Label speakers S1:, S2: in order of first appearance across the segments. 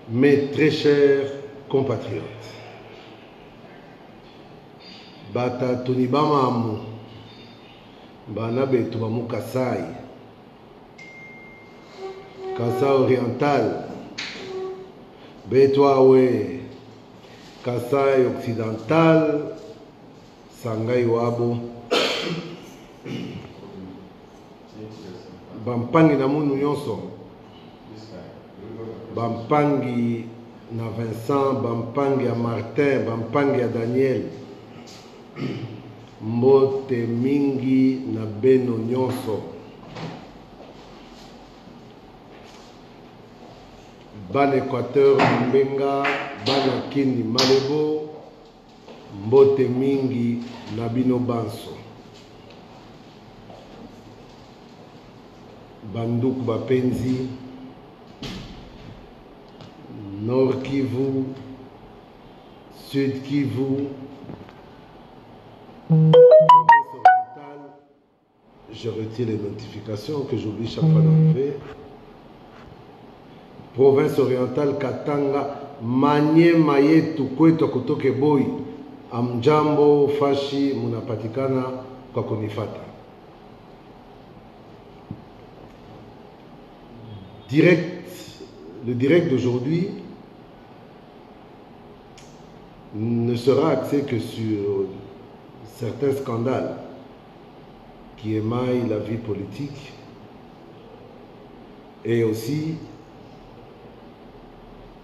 S1: Mes très chers compatriotes, Bata Tonibama Amu, Banabe Tubamu Kasai, Kasai Oriental, Betwawe, Kasai Occidental, Sangai Wabo, Bampangi na munu nyonso, Bampangi na Vincent, Bampangi a Martin, Bampangi a Daniel, Mbote mingi na beno nyonso, Ban Équateur Mbenga, Ban Kindi Malebo, Mbote mingi na bino banso, Banduku Bapenzi, Nord Kivu, Sud Kivu, je retire les notifications que j'oublie chaque fois d'enlever. Province orientale Katanga, Manye Mayetu Kweto Kutoke Boy, Amjambo Fashi Munapatikana kwa kunifata. Le direct d'aujourd'hui ne sera axé que sur certains scandales qui émaillent la vie politique et aussi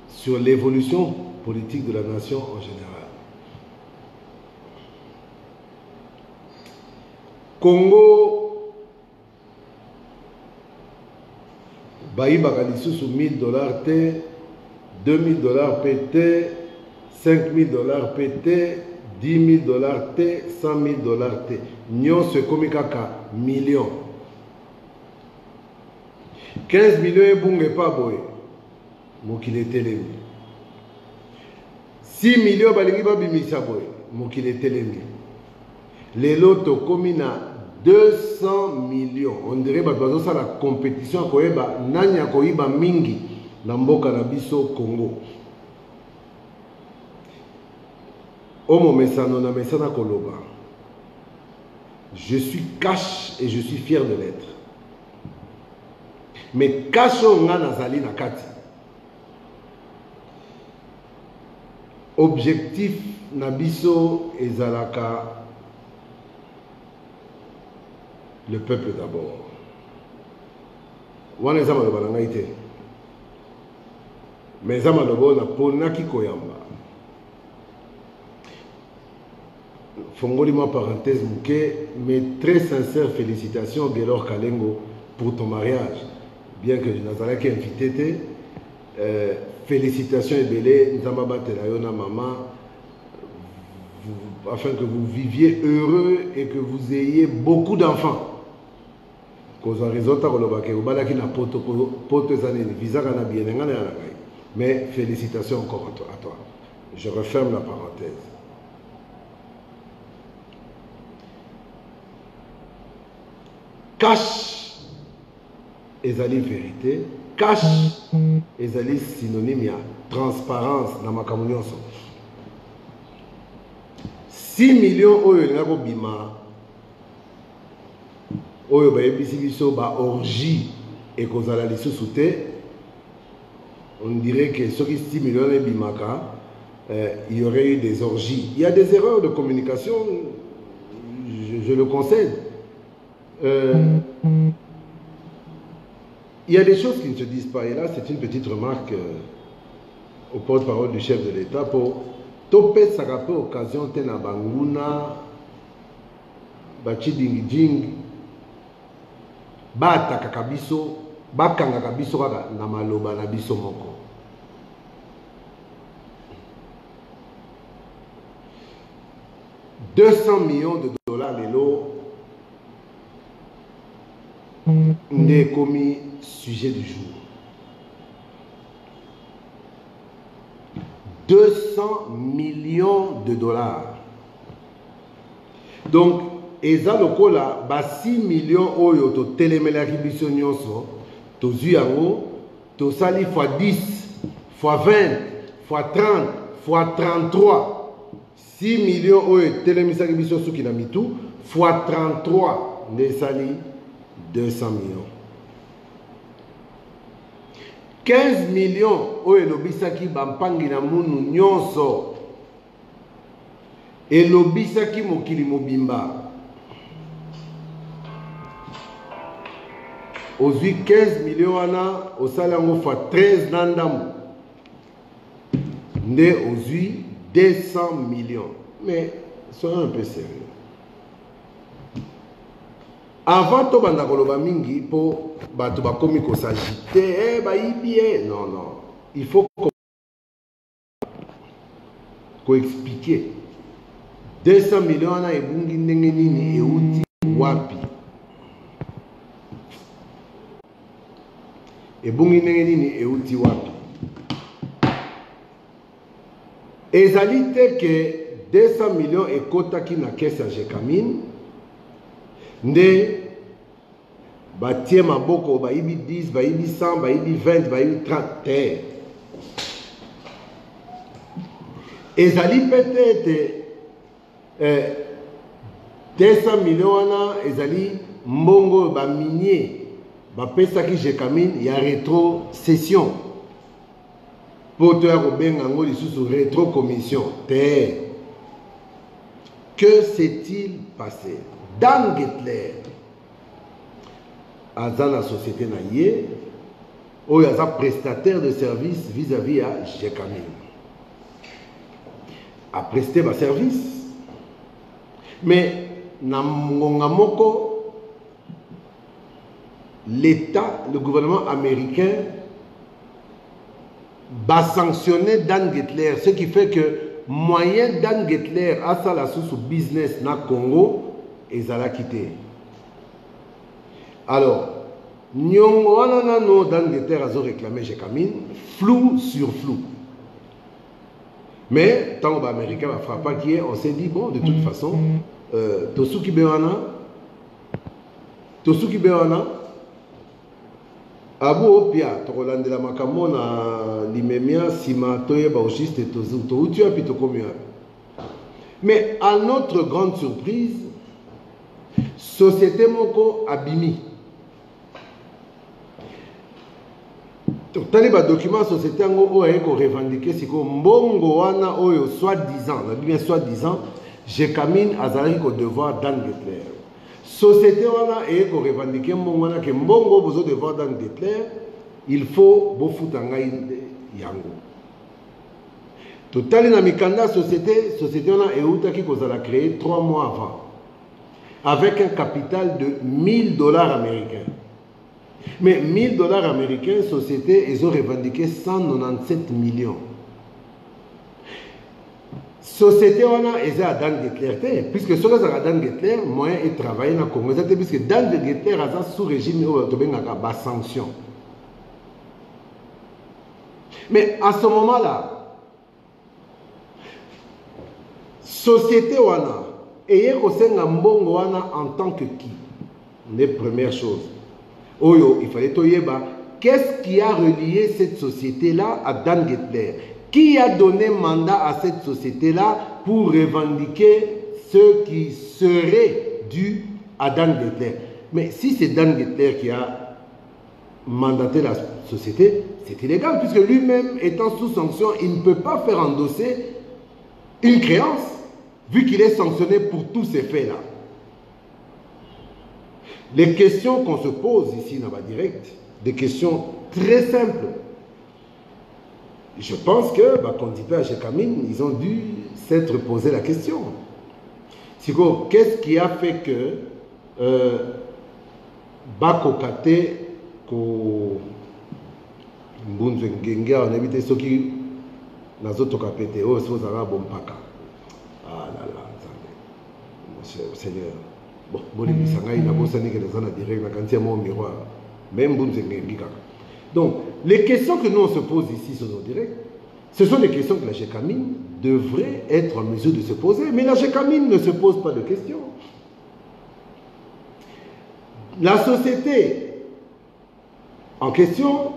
S1: sur l'évolution politique de la nation en général. Congo, Baïbaka sous $1000 T, $2000 PT, $5000 PT, $10,000 T, $100,000 T. Nyon se komikaka millions. 15 millions et bunge pas boy. Mokile telemi. 6 millions balingi babimisa boy. Mokile telemi. Les lotos komina 200 millions. On dirait que ça la compétition koeba nanya koiba mingi na mboka na biso Congo. Omo mesano na mesana koloba. Je suis cash et je suis fier de l'être. Mais kasho nga nazali na kati. Objectif nabiso ezalaka le peuple d'abord. Wana ezama loba na ngai te. Mais ezama loba na ponaki koyamba. Fongoli-moi parenthèse Mouké, mes très sincères félicitations Gélor Kalengo pour ton mariage. Bien que je n'ai pas été invité, félicitations et belé, Nzambaba Telayona Maman, afin que vous viviez heureux et que vous ayez beaucoup d'enfants. Mais félicitations encore à toi. Je referme la parenthèse. Cash ezali vérité, cash ezali synonyme ya transparence na makambo nyonso. 6 millions oyo ngako bima oyo ba yebisi biso ba orgie et kozala lisusu te. On dirait que ceux qui 6 millions et bimaka il y aurait eu des orgies. Il y a des erreurs de communication, je le concède. Il y a des choses qui ne se disent pas. Et là, c'est une petite remarque au porte-parole du chef de l'État pour Topé Sagape occasion Tena Banguna, Bachi Ding Bata Kakabiso, Bakanga Kabiso Namaloba Nabiso Moko. $200 millions les lots. N'est commis sujet du jour. 200 millions de dollars. Donc, eza lokola ba 6 millions oyo to télémelaki biso nyonso to zuyango to sali fois 10 fois 20, fois 30, fois 33. 6 millions oye telemisaki biso suki na mitu, fois 33 ndesali 200 millions. 15 millions oye lobisaki bampangi na munu nyonso. Et lobisaki mokili mobimba. Ozui 15 millions wana, osalango fois 13 nandamu. Nde ozui 200 millions. Mais soyons un peu sérieux. Avant to banda koloba mingi po bato bakomi ko s'agiter, ba ibie. Non, non. Il faut ko expliquer. 200 millions na ebungi ndenge nini euti wapi. Ebungi ndenge nini euti wapi. Ezali te ke 200 millions ekotaki na kesa Jekamine. Nde batie maboko baibi 10, baibi 100, baibi 20, baibi 30 te. Ezali peut-être 200 millions wana ezali mbongo ba minier ba pesa ki Jekamine ya rétrocession poto ya kobenga ngo lisusu rétrocommission te. Que s'est-il passé? Dan Getler aza na société na ye oyo aza prestataire de service vis-à-vis à Jekamine a presté ba service. Mais na moko l'État, le gouvernement américain va sanctionner Dan Getler, ce qui fait que moyen Dan Getler a ça la sous business na Congo et ça l'a quitté. Alors nyongo wana no Dan Getler a réclamé Jekamine flou sur flou. Mais tant que les Américains va frapper qui est, on s'est dit bon de toute façon Tosuki Bewana Abu Opia tokolandela makambo na limemia sima toyeba juste tozuto tu as pito komia. Mais à notre grande surprise, société moko abimi. Tali ba document société ngo oye ko revendiquer siko mbongo wana oyo soi-disant, na bien soi-disant Jekamine azali ko devoir Dan Getler. Société wana eye ko revendiquer mbongo wana ke mbongo bozo devoir Dan Getler, il faut bofuta ngai yango. Totali na mikanda société wana eutaki kozala créé 3 mois avant avec un capital de $1000 américains. Mais $1000 américains, société, ils ont revendiqué 197 millions. Société, on a à Dan Getler, puisque ce que Dan Getler, moyen est travaillé dans le Congo, puisque Dan Getler a sous régime de sanction. Mais à ce moment-là, société, on a, et mbongo en tant que qui? Les premières choses. Oyo, il fallait toyeba. Qu'est-ce qui a relié cette société-là à Dan Getler? Qui a donné mandat à cette société-là pour revendiquer ce qui serait dû à Dan Getler? Mais si c'est Dan Getler qui a mandaté la société, c'est illégal, puisque lui-même étant sous sanction, il ne peut pas faire endosser une créance, vu qu'il est sanctionné pour tous ces faits-là. Les questions qu'on se pose ici dans la direct, des questions très simples. Je pense que, quand on dit à Jekamine, ils ont dû s'être posé la question. Qu'est-ce qui a fait que Bako Kate, ko Mbunzu Ngenga, on a évité ceux qui n'ont pas pété, oh, c'est un bon paka. Ah là là, Monsieur Seigneur. Bon, donc, les questions que nous on se pose ici sur nos directs, ce sont des questions que la Jekamine devrait être en mesure de se poser. Mais la Jekamine ne se pose pas de questions. La société en question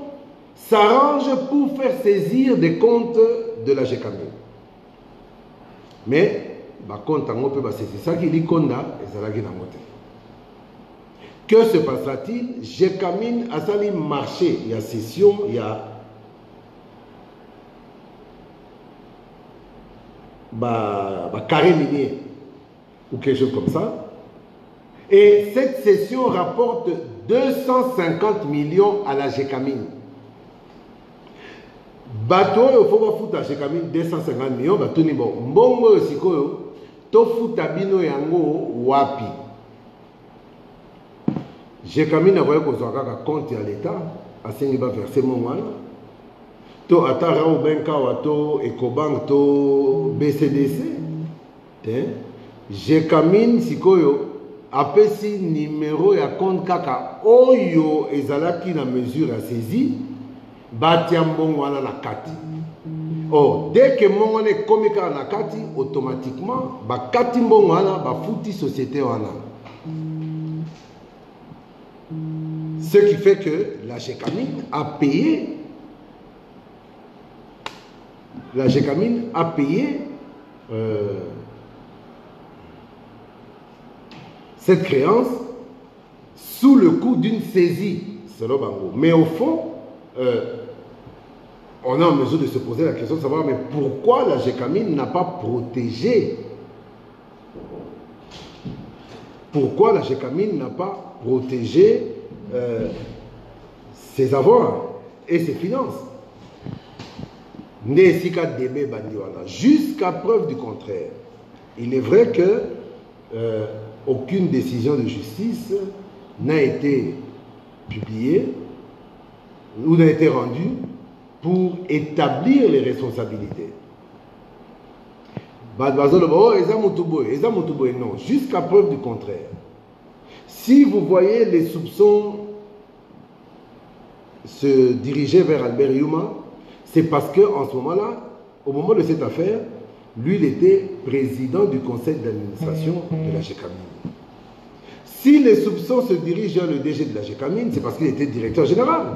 S1: s'arrange pour faire saisir des comptes de la GECAMIN. Mais, compte en peut c'est ça qui dit qu'on a, et ça l'a que se passera-t-il? GECAMIN a sali marché, il y a session, il y a carré minier ou quelque chose comme ça. Et cette session rapporte 250 millions à la GECAMIN. Bateau, il faut foutre à GECAMIN 250 millions. Bateau ni bon. Mbongo sikoyo, to fouta bino yango wapi. GECAMIN a voyé qu'on soit un compte à l'État, à Sengiba verser mon moine. To atara ou benka wato Ecobank to BCDC. GECAMIN sikoyo. Apesi numéro ya compte kaka oyo ezalaki na mesure à saisir batia mbongo wana na kati. Oh, dès que mbongo wana ekomi kaka na kati, automatiquement bakati mbongo wana bafuti société wana. Ce qui fait que la GECAMIN a payé cette créance sous le coup d'une saisie, selon Bango. Mais au fond, on est en mesure de se poser la question de savoir mais pourquoi la GECAMIN n'a pas protégé ses avoirs et ses finances. Jusqu'à preuve du contraire. Il est vrai que aucune décision de justice n'a été publiée ou n'a été rendue pour établir les responsabilités. Non, jusqu'à preuve du contraire. Si vous voyez les soupçons se diriger vers Albert Yuma, c'est parce qu'en ce moment-là, au moment de cette affaire, lui, il était président du conseil d'administration de la GECAMIN. Si les soupçons se dirigent vers le DG de la GECAMIN, c'est parce qu'il était directeur général.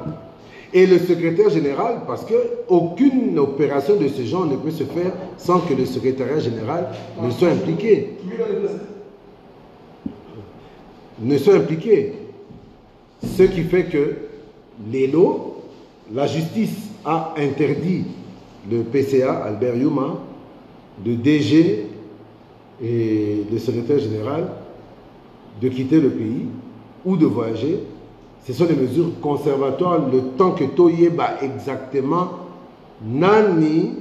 S1: Et le secrétaire général, parce qu'aucune opération de ce genre ne peut se faire sans que le secrétariat général ne soit impliqué. Ce qui fait que l'ELO, la justice a interdit le PCA, Albert Yuma, le DG et le secrétaire général de quitter le pays ou de voyager. Ce sont des mesures conservatoires le temps que Toyeba exactement Nani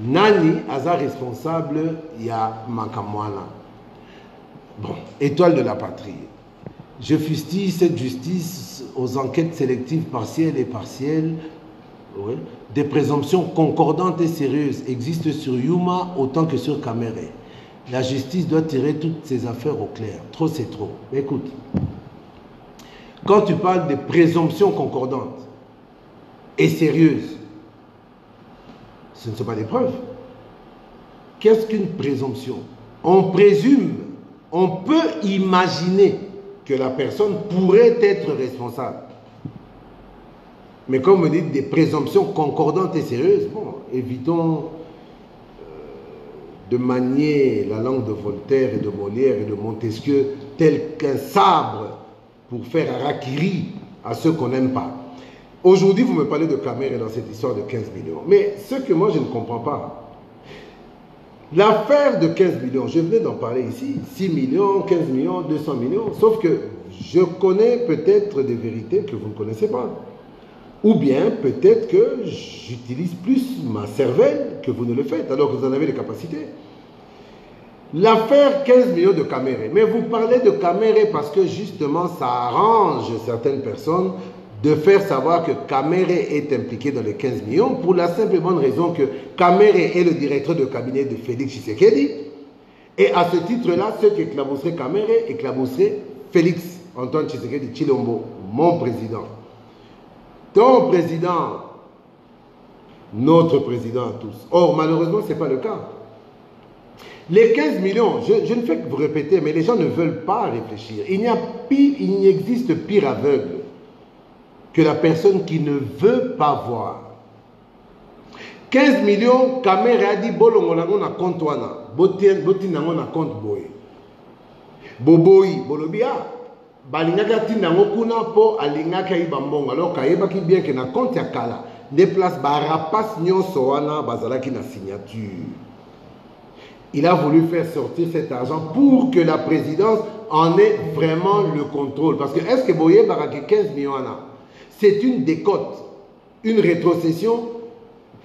S1: Nani Aza responsable, il y a Makamwana. Bon, étoile de la patrie. Je fustille cette justice aux enquêtes sélectives partielles et partielles. Oui. Des présomptions concordantes et sérieuses existent sur Yuma autant que sur Kamere. La justice doit tirer toutes ces affaires au clair. Trop, c'est trop. Mais écoute, quand tu parles de présomptions concordantes et sérieuses, ce ne sont pas des preuves. Qu'est-ce qu'une présomption? On présume, on peut imaginer que la personne pourrait être responsable. Mais comme vous dites, des présomptions concordantes et sérieuses, bon, évitons de manier la langue de Voltaire et de Molière et de Montesquieu tel qu'un sabre pour faire harakiri à ceux qu'on n'aime pas. Aujourd'hui, vous me parlez de Kamere dans cette histoire de 15 millions. Mais ce que moi, je ne comprends pas, l'affaire de 15 millions, je venais d'en parler ici, 6 millions, 15 millions, 200 millions, sauf que je connais peut-être des vérités que vous ne connaissez pas. Ou bien peut-être que j'utilise plus ma cervelle que vous ne le faites, alors que vous en avez les capacités. L'affaire 15 millions de Kamere, mais vous parlez de Kamere parce que justement ça arrange certaines personnes de faire savoir que Kamere est impliqué dans les 15 millions pour la simple et bonne raison que Kamere est le directeur de cabinet de Félix Tshisekedi. Et à ce titre-là, ceux qui éclabousseraient Kamere éclabousseraient Félix Antoine Tshisekedi Tshilombo, mon président. Ton président, notre président à tous. Or, malheureusement, ce n'est pas le cas. Les 15 millions, je ne fais que vous répéter, mais les gens ne veulent pas réfléchir. Il n'existe pire aveugle que la personne qui ne veut pas voir. 15 millions, caméra a dit bolongo nango na compte wana, boti nango na compte boy. Boboyi, bolobia, balingaka tinango kuna po alingaka ibambongo. Alors kayeba ki bien que na compte ya kala, des places barapas nyonso wana bazalaki na signature. Il a voulu faire sortir cet argent pour que la présidence en ait vraiment le contrôle. Parce que est-ce que boye barake 15 millions wana, c'est une décote, une rétrocession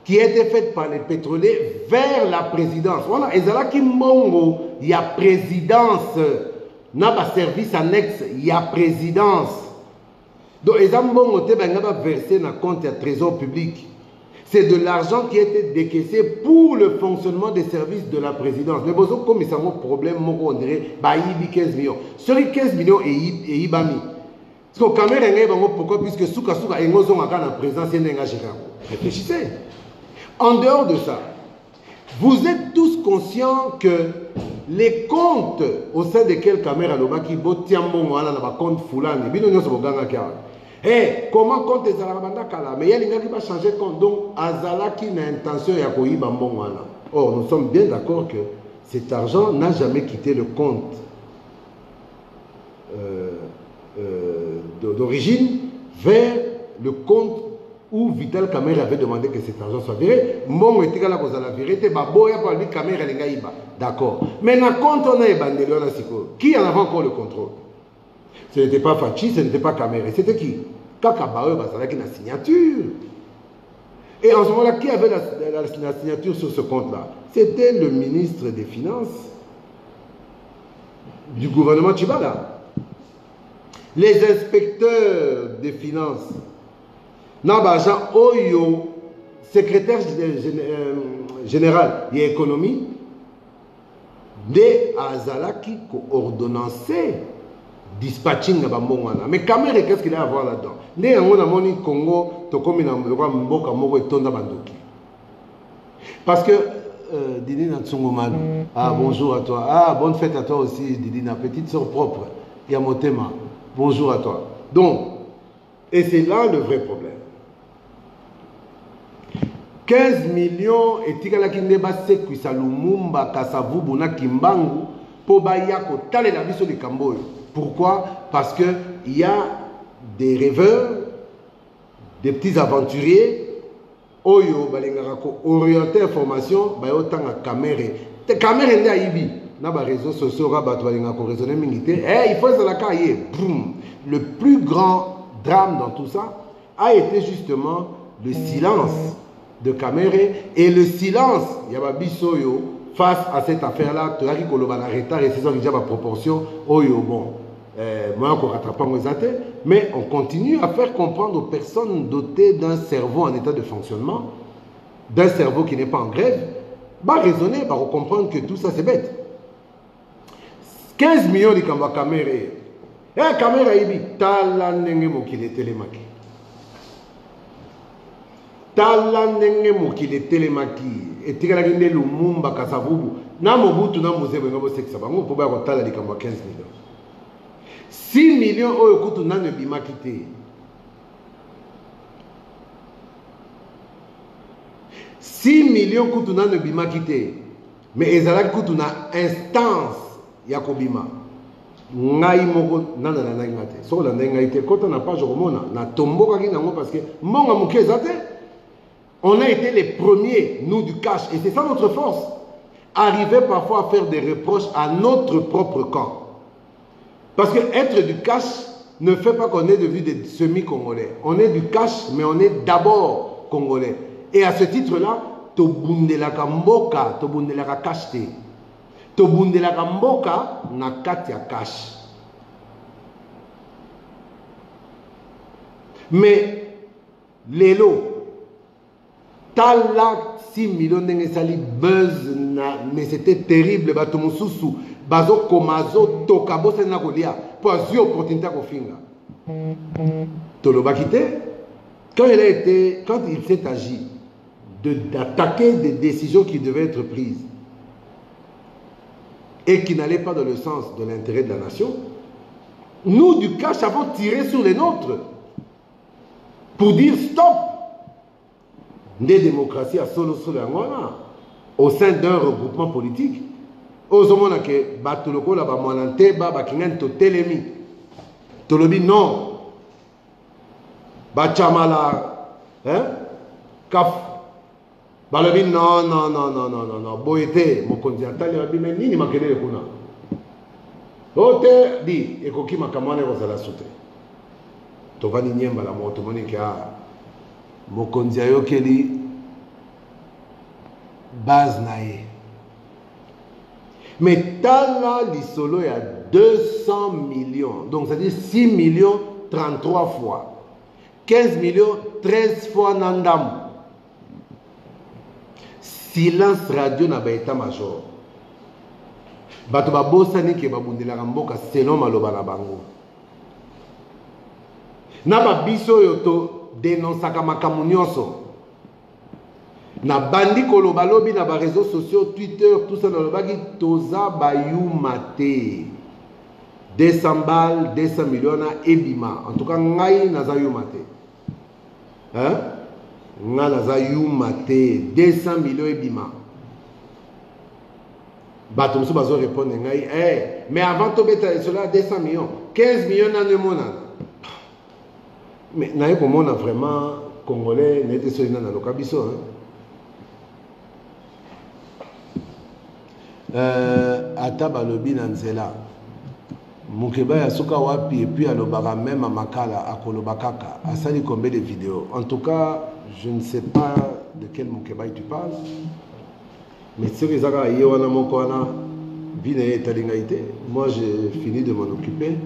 S1: qui a été faite par les pétroliers vers la présidence. Voilà, et là qui mongo, il y a présidence, n'a pas service annexe, il y a présidence. Donc, les mongo te va verser dans le compte du trésor public. C'est de l'argent qui a été décaissé pour le fonctionnement des services de la présidence. Mais bon, comme ça, mon problème, on dirait, bah, il y a 15 millions. Sur les 15 millions, et il bami. Parce que quand même, pourquoi? Puisque souka souka, et nous sommes en présidence, il y a un réfléchissez. En dehors de ça, vous êtes tous conscients que les comptes au sein desquels caméra lobaki botiambo wana na compte fulani bino nyoso boganga kia. Eh, comment compte ezalabanda kala mais il y a qui va changer compte donc azalaki na intention ya koyiba mbongo wana. Or nous sommes bien d'accord que cet argent n'a jamais quitté le compte d'origine vers le compte où Vital Kamerhe avait demandé que cet argent soit viré. Mon était là pour la vérité, baboya par lui Kamerhe lengaïba. D'accord. Mais na compte on a ebandeli on a siko. Qui en avait encore le contrôle? Ce n'était pas Fachi, ce n'était pas Kamerhe. C'était qui? Kaka Bawe Bazalaki na signature. Et en ce moment-là, qui avait la signature sur ce compte-là? C'était le ministre des Finances du gouvernement Tchibala. Les inspecteurs des Finances. Nabajan Oyo, secrétaire général de l'économie, de Azalaki coordonnancé dispatching na bambongwana. Mais Kamerhe, qu'est-ce qu'il a à voir là-dedans? Né on a moni Congo, tokomi na mboka moko etonda bandoki. Parce que Didi Natsungomalo, ah bonjour à toi. Ah bonne fête à toi aussi Didi, na petite sœur propre. Yamotema, bonjour à toi. Donc, et c'est là le vrai problème. 15 millions et tikalaki ndeba sekwisa Lumumba Kasavubu na Kimbangu po baya ko talela biso de Kamboyo. Pourquoi? Parce que il y a des rêveurs, des petits aventuriers oyo balengaka ko orienter information bayo tanga Kamerhe. Kamerhe nda yibi na ba réseaux sociaux rabato balengaka ko raisonner mingité. Eh il faut ça la cahier. Le plus grand drame dans tout ça a été justement le silence de Kamerhe et le silence Yababisoyo face à cette affaire-là. Tu as dit qu'on va retard et c'est ça qui a ma proportion. Oyo bon, moi on rattrape mais on continue à faire comprendre aux personnes dotées d'un cerveau en état de fonctionnement, d'un cerveau qui n'est pas en grève, bah raisonner, bah comprendre que tout ça c'est bête. 15 millions de Kamerhe. Eh Kamerhe ibi talanenge mokile telemaki. Talandenge mokile telemaki etikala kende Lumumba Kasavubu na Mobutu na Muzebe ngabo sekisa bango po ba ko tala likambo 15 millions 6 millions oyo kutu na ne bimaki te 6 millions kutu na ne bimaki te mais ezalaki kutu na instance ya kobima ngai moko nana na ngai ngate so la ngai te kota na page romona na tomboka ki nango parce que monga mukeza te. On a été les premiers, nous du cash, et c'est ça notre force. Arriver parfois à faire des reproches à notre propre camp. Parce que être du cash ne fait pas qu'on est devenu des semi-congolais. On est du cash, mais on est d'abord congolais. Et à ce titre-là, tobundelaka mboka, tobundelaka cash te. Tobundelaka mboka na kati ya cash. Mais lelo Tala 6 millions de sali buzz na mais c'était terrible bato mususu bazo komazo tokabo sena kolia pour azio opportunité ko finga tolobaki te quand il s'est agi d'attaquer des décisions qui devaient être prises et qui n'allait pas dans le sens de l'intérêt de la nation, nous, du cash, avons tiré sur les nôtres pour dire stop. Des démocraties à solo au sein d'un regroupement politique. Ozomona ke batuloko la ba mwanante ba bakingen to telemi. Tolobi non. Ba chamala hein? Kaf. Balobi non non non non non non non. Boete mokonzi atali ba bime nini makelele kuna. Ote di ekoki makamane ko sala sute. To vani nyemba la moto moni ke mokonzi ayokeli base nae. Mais tala lisolo il y a 200 millions. Donc ça dit 6 millions 33 fois. 15 millions 13 fois nandam. Silence radio na ba état major. Bato ba bosani ke babundela mboka selon maloba na bango. Na ba biso yoto dénonçaka makamu nyonso. Na bandi koloba lobi na ba réseaux sociaux, Twitter, tout ça dans le bagi toza bayumate. 200 balles, 200 millions na ebima. En tout cas, ngai naza yumate. Hein? Nga naza yumate. 200 millions ebima. Bato mso bazo répondre ngai, mais avant to beta cela 200 millions, 15 millions na nemona. Mais naye komona vraiment congolais n'était solina na lokabiso hein. Ata balobi na nzela mukeba ya soka wapi et puis alobaka même à makala akoloba kaka asali combien de vidéos. En tout cas je ne sais pas de quel mukeba tu parles, mais si vous avez yewana moko wana bine etalingaite, moi j'ai fini de m'en occuper.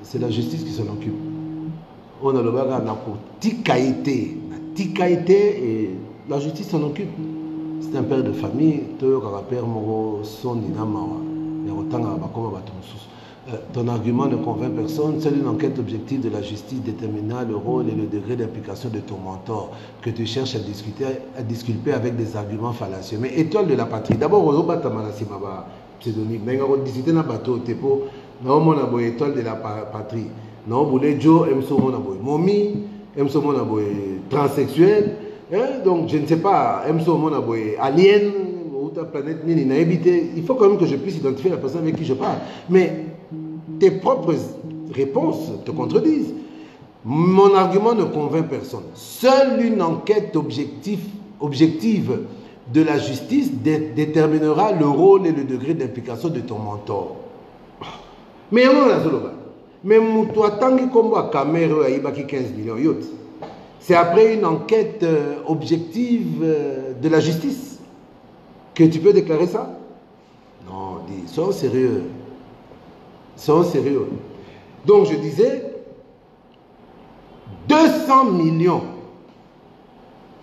S1: C'est la justice qui s'en occupe. On a le bagarre na tikaité et la justice s'en occupe. C'est un père de famille, ton argument ne convainc personne. Seule une enquête objective de la justice déterminera le rôle et le degré d'implication de ton mentor que tu cherches à disculper avec des arguments fallacieux. Mais étoile de la patrie, d'abord, on va pseudonyme. On va discuter dans le bateau, non, on a étoile de la patrie. Non, on a Joe, Momi, transsexuel. Donc, je ne sais pas, alien, ou ta planète, il faut quand même que je puisse identifier la personne avec qui je parle. Mais tes propres réponses te contredisent. Mon argument ne convainc personne. Seule une enquête objective de la justice déterminera le rôle et le degré d'implication de ton mentor. Mais on a mais toi, tant que comme à caméra, il y a 15 millions. C'est après une enquête objective de la justice que tu peux déclarer ça? Non, dis, sois sérieux. Sois sérieux. Donc je disais, 200 millions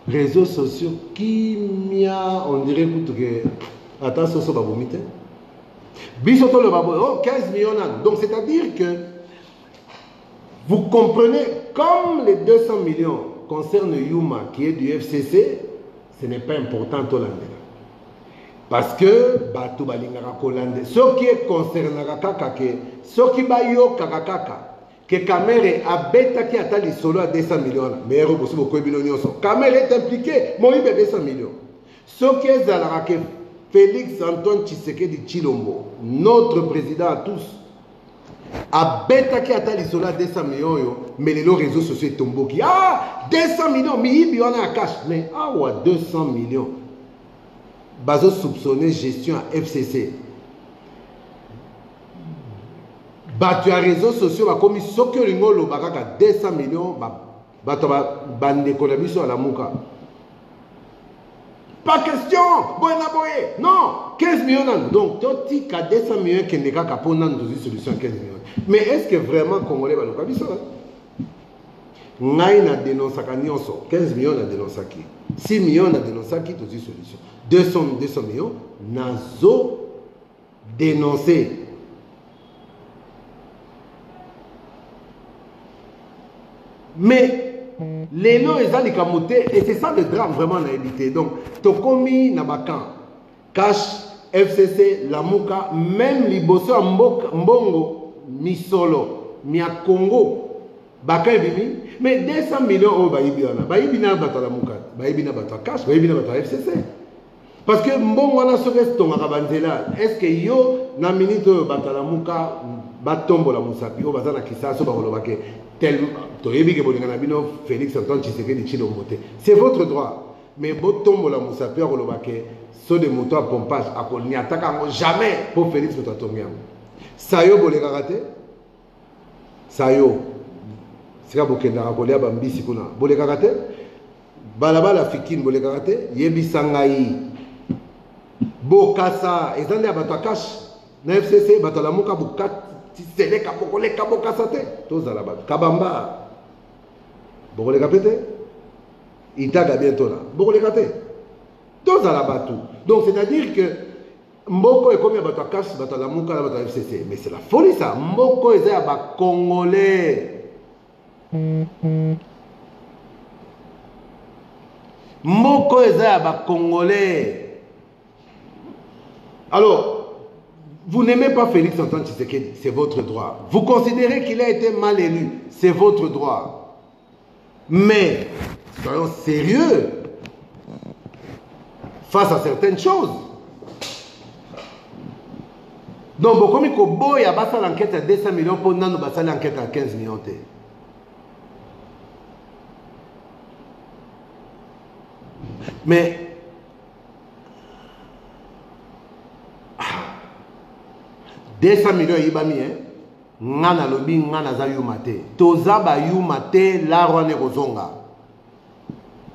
S1: réseaux sociaux qui m'a, on dirait que attends, ça va vomiter. Bisoto le babo, oh 15 millions. Donc c'est-à-dire que vous comprenez, comme les 200 millions concernent Yuma qui est du FCC, ce n'est pas important au Landais. Parce que Batou Balingara Kolande, ce qui est concerné ce qui est yo kakaka, que Kamere a bêta qui a les solo à 200 millions, mais il possible beaucoup de Kamere est impliqué, moi il 200 millions. Ce qui est Zalarake, Félix Antoine Tshisekedi Tshilombo, notre président à tous, a bêta qui a les solo à 200 millions, mais les réseaux sociaux tombent qui 200 millions, mais il y en a à cash, mais 200 millions. Bazo soupçonné gestion à FCC. Tu as réseaux sociaux, comme ils sont que les 200 millions, à la mouka. Pas question, non, 15 millions. Donc, tu as 200 millions qui n'est pas pour une solution 15 millions. Mais est-ce que vraiment Congolais va le faire? Naï na dénoncé 15 millions na dénoncé 6 millions na dénoncé qui toute solution. 200 millions nazo dénoncé. Mais les noms ils ont kamoté et c'est ça le drame vraiment na évité. Donc tokomi na bakan cash FCC, Lamuka, même Liboso Mbongo, Misolo, Mia Congo, Baka Bibi, mais 200 millions au Baïbina, Baïbina Batalamuka, Baïbina Batakash, Baïbina Bata FCC. Parce que Mbongo wana serait ton Arabanzela, est-ce que yo, na minute Batalamuka, Batombo la Moussapi, au Bazana Kisaso, Barolobake, tellement, Toyebi Kebolingana Félix Antoine Tshisekedi Chilombote. C'est votre droit. Mais Botombo la Moussapi, Barolobake, saut de moto à pompage, à Kol, n'y attaque jamais pour Félix Moutatongiam. Sayo Bolegarate, Sayo, c'est quoi Bokenda, Bolia Bambi Sikuna, Bolegarate, Balaba la Fikine Bolegarate, Yebi Sangaï, Bokasa, et dans les Batakash, na FCC, Batalamuka Bokat, Tisele Kapokole Kabokasate, tous à la base, Kabamba, Bolegapete, Itaga bientôt là, Bolegate. Tous à la bateau. Donc c'est-à-dire que Mboko est comme un bateau cash, bateau la Mouka, bateau FCC. Mais c'est la folie ça. Mboko est un Congolais. Mboko est un Congolais. Alors, vous n'aimez pas Félix Antoine Tshisekedi, c'est votre droit. Vous considérez qu'il a été mal élu, c'est votre droit. Mais, soyons sérieux. Face à certaines choses. Donc, comme il y a l'enquête à 200 millions pour nous, l'enquête à 15 millions. Mais, 200 millions, il y a ngana lobi ngana za yumate. Toza ba yumate la rwane rozonga.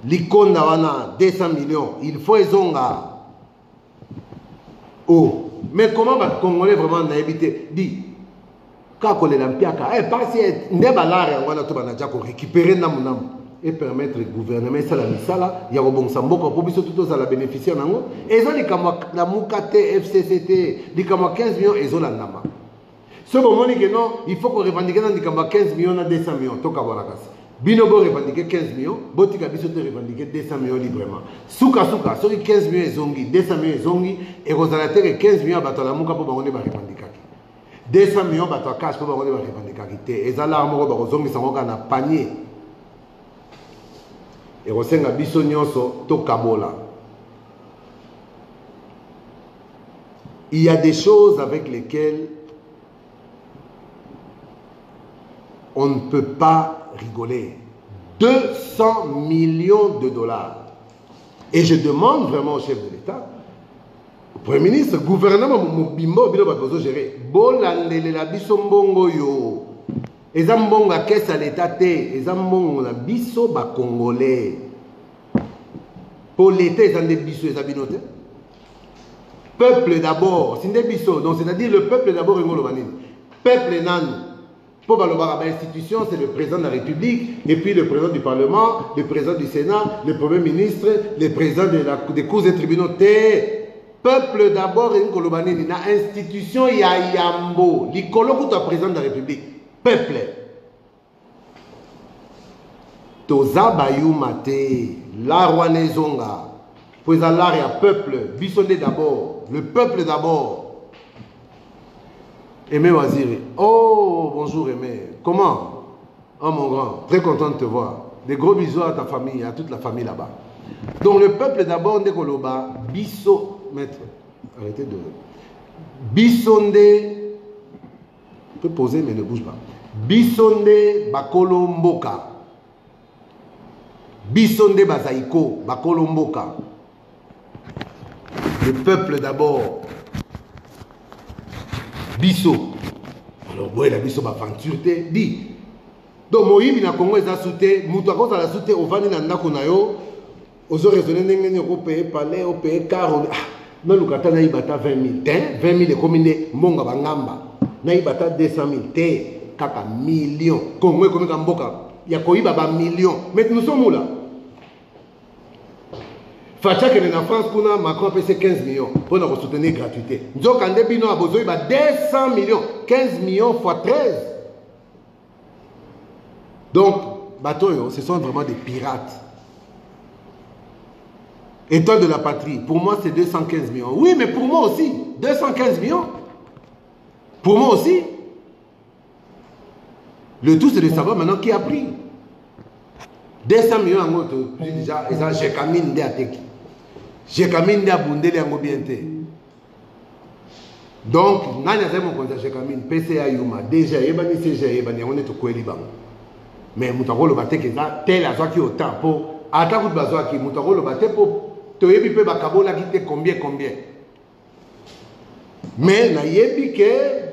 S1: Likonda wana 200 millions, il faut ezonga. Oh, mais comment va Congolais vraiment n'habiter? Dit, quand les lampiaka, parce que ndeba l'art wana to banaja ko récupérer namunam et permettre au gouvernement ça la misala ya robong samboko pour biso tout ça la bénéficier nango. Ezo likama la mukate FCCT, likama 15 millions ezo la nama. Ce moment que non, il faut qu'on revendique dans likama 15 millions à 200 millions to kabona kasi. Binobo revendiquer 15 millions, Botika Biso te revendiquer 200 millions librement. Souka, sur les 15 millions zongi, 200 millions zongi, et Rosalater 15 millions à Batalamouka pour baronner ma revendiquer. 200 millions à cash pour baronner ma revendiquer. Et ça là, on va zongi sans organe à panier. Et Rosenga Biso Nyonso, to Kabola. Il y a des choses avec lesquelles on ne peut pas rigoler. 200 millions de dollars. Et je demande vraiment au chef de l'État, au Premier ministre, gouvernement, Mobimbo, Bilo Bakozo gérer. Bolandele la biso mbongo yo. Ezambongo a caisse à l'État te. Ezambongo la biso ba Congolais. Pour l'État, ezande biso ezabinote. Peuple d'abord. C'est des biso. Donc c'est-à-dire le peuple d'abord, peuple nan. Pour l'institution, c'est le président de la République, et puis le président du Parlement, le président du Sénat, le Premier ministre, le président des cours et tribunaux. Peuple d'abord, une institution, il y a Yambo, l'icolo pour le président de la République. Peuple. Toza Bayou Mate, la Rouanezonga, pour l'art, peuple, Bissonné d'abord, le peuple d'abord. Aimé Waziri. Oh, bonjour Aimé. Comment? Oh mon grand, très content de te voir. Des gros bisous à ta famille, à toute la famille là-bas. Donc le peuple d'abord, Ndekoloba, Bisso, maître, arrêtez de... Bissonde, tu peux poser mais ne bouge pas. Bissonde Bakolo Mboka. Bissonde Bazaïko, Bakolo Mboka. Le peuple d'abord. Bisso. Alors, ouais, la bisso aventure te dit. Donc, Moïbi na Congo est assouté, Moutouakos a la souté au Vani Nandako Nayo, aux raisonné n'engagné au pays palais, au pays car. Non, le Kata naïbata 20 000. 20 000 est combiné, Monga Bangamba. Naïbata 200 000. Kaka millions. Congo est comme Gamboka. Il y a Koïba ba millions. Mais nous sommes où là? Facha que en France, Macron a payé 15 millions pour nous soutenir gratuité. Nous avons 200 millions, 15 millions fois 13. Donc, bateau, ce sont vraiment des pirates. Étoile de la patrie, pour moi c'est 215 millions. Oui, mais pour moi aussi, 215 millions. Pour moi aussi. Le tout c'est de savoir maintenant qui a pris. 200 millions en gros, déjà, j'ai camine de Ateki. J'ai camine de Abundele en Gobiente. Donc, nani a mon compte j'ai camine, PCA Yuma, déjà, Ebani CG, Ebani, on est au Koueliban. Mais Moutaro le bâté qui est là, tel à soi qui est au temps pour. Attaque de Bazoa qui Moutaro le bâté pour. Tu as vu Bakabo la guité combien. Mais, na yebi que.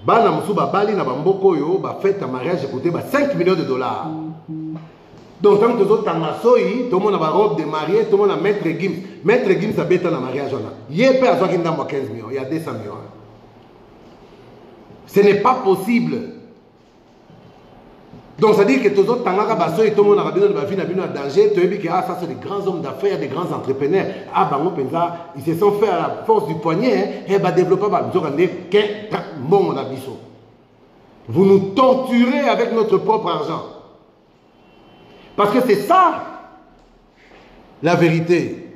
S1: Bana Moussouba Bali na Bamboko yo, ba fête à mariage coûté 5 millions de dollars. Donc, tant que les autres tout le monde a une robe de mariée, tout le monde a Maître Gims. Maître Gims a bêté dans le mariage. Il y a 15 millions, il y a 200 millions. Ce n'est pas possible. Donc, ça dit que tous les autres, tout le monde a besoin de danger. Tu as vu que ça, c'est des grands hommes d'affaires, des grands entrepreneurs. Ah, Bango Penza, ils se sont fait à la force du poignet. Et bah, développer, vous nous torturez avec notre propre argent. Parce que c'est ça la vérité.